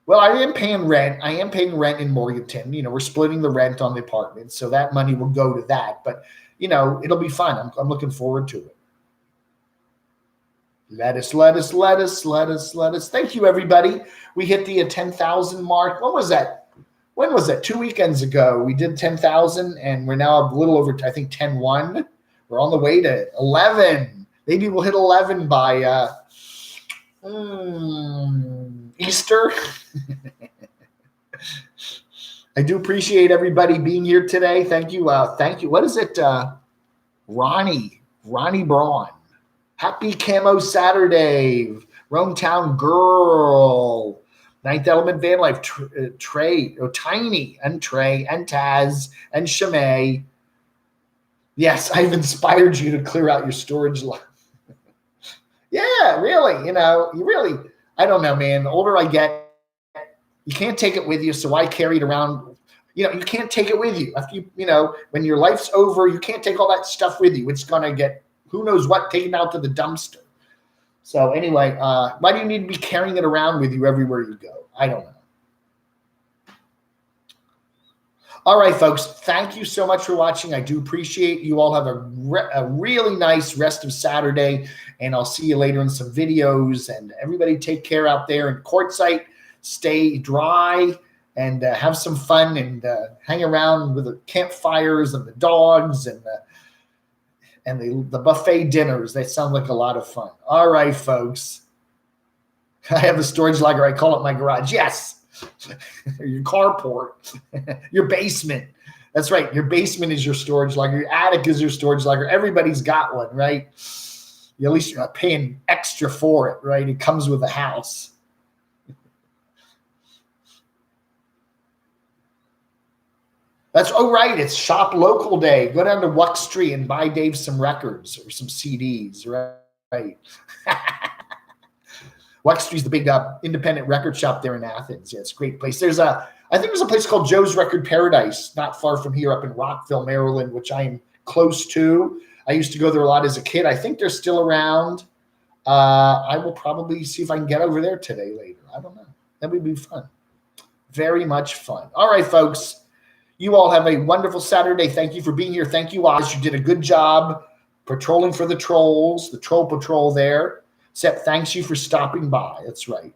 Well, I am paying rent. I am paying rent in Morganton. We're splitting the rent on the apartment. So that money will go to that. But, it'll be fun. I'm looking forward to it. Lettuce. Thank you, everybody. We hit the 10,000 mark. When was that? 2 weekends ago. We did 10,000, and we're now a little over, I think, 10.1. We're on the way to 11. Maybe we'll hit 11 by Easter. I do appreciate everybody being here today. Thank you. Thank you. What is it? Ronnie Braun. Happy Camo SaturDAVE. Rometown Girl. Ninth Element Van Life. Trey. Tiny. And Trey. And Taz. And Shamay. Yes, I've inspired you to clear out your storage lot. Yeah, really. I don't know, man. The older I get, you can't take it with you. So I carry it around. You can't take it with you. After when your life's over, you can't take all that stuff with you. It's going to get, who knows what, taken out to the dumpster. So anyway, why do you need to be carrying it around with you everywhere you go? I don't know. All right, folks, thank you so much for watching. I do appreciate you all. Have a really nice rest of Saturday, and I'll see you later in some videos. And everybody take care out there in Quartzsite. Stay dry and have some fun and hang around with the campfires and the dogs and the buffet dinners. They sound like a lot of fun. All right, folks. I have a storage locker. I call it my garage. Yes. Your carport, your basement. That's right. Your basement is your storage locker. Your attic is your storage locker. Everybody's got one, right? At least you're not paying extra for it, right? It comes with the house. Right. It's Shop Local Day. Go down to Wuck Street and buy Dave some records or some CDs, right? Wuck Street's the big independent record shop there in Athens. Yeah, it's a great place. I think there's a place called Joe's Record Paradise, not far from here up in Rockville, Maryland, which I am close to. I used to go there a lot as a kid. I think they're still around. I will probably see if I can get over there today later. I don't know. That would be fun. Very much fun. All right, folks. You all have a wonderful Saturday. Thank you for being here. Thank you, Oz. You did a good job patrolling for the trolls, the troll patrol there. Seth, thanks you for stopping by. That's right.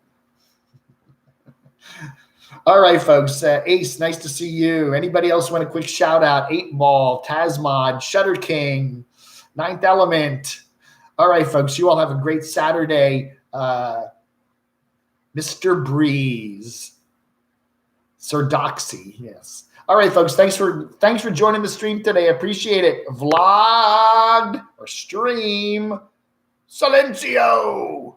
All right, folks. Ace, nice to see you. Anybody else want a quick shout out? 8 Ball, Tasmod, Shutter King, Ninth Element. All right, folks. You all have a great Saturday. Mr. Breeze. Sir Doxy, yes. All right, folks. Thanks for joining the stream today. I appreciate it. Vlog or stream. Silencio.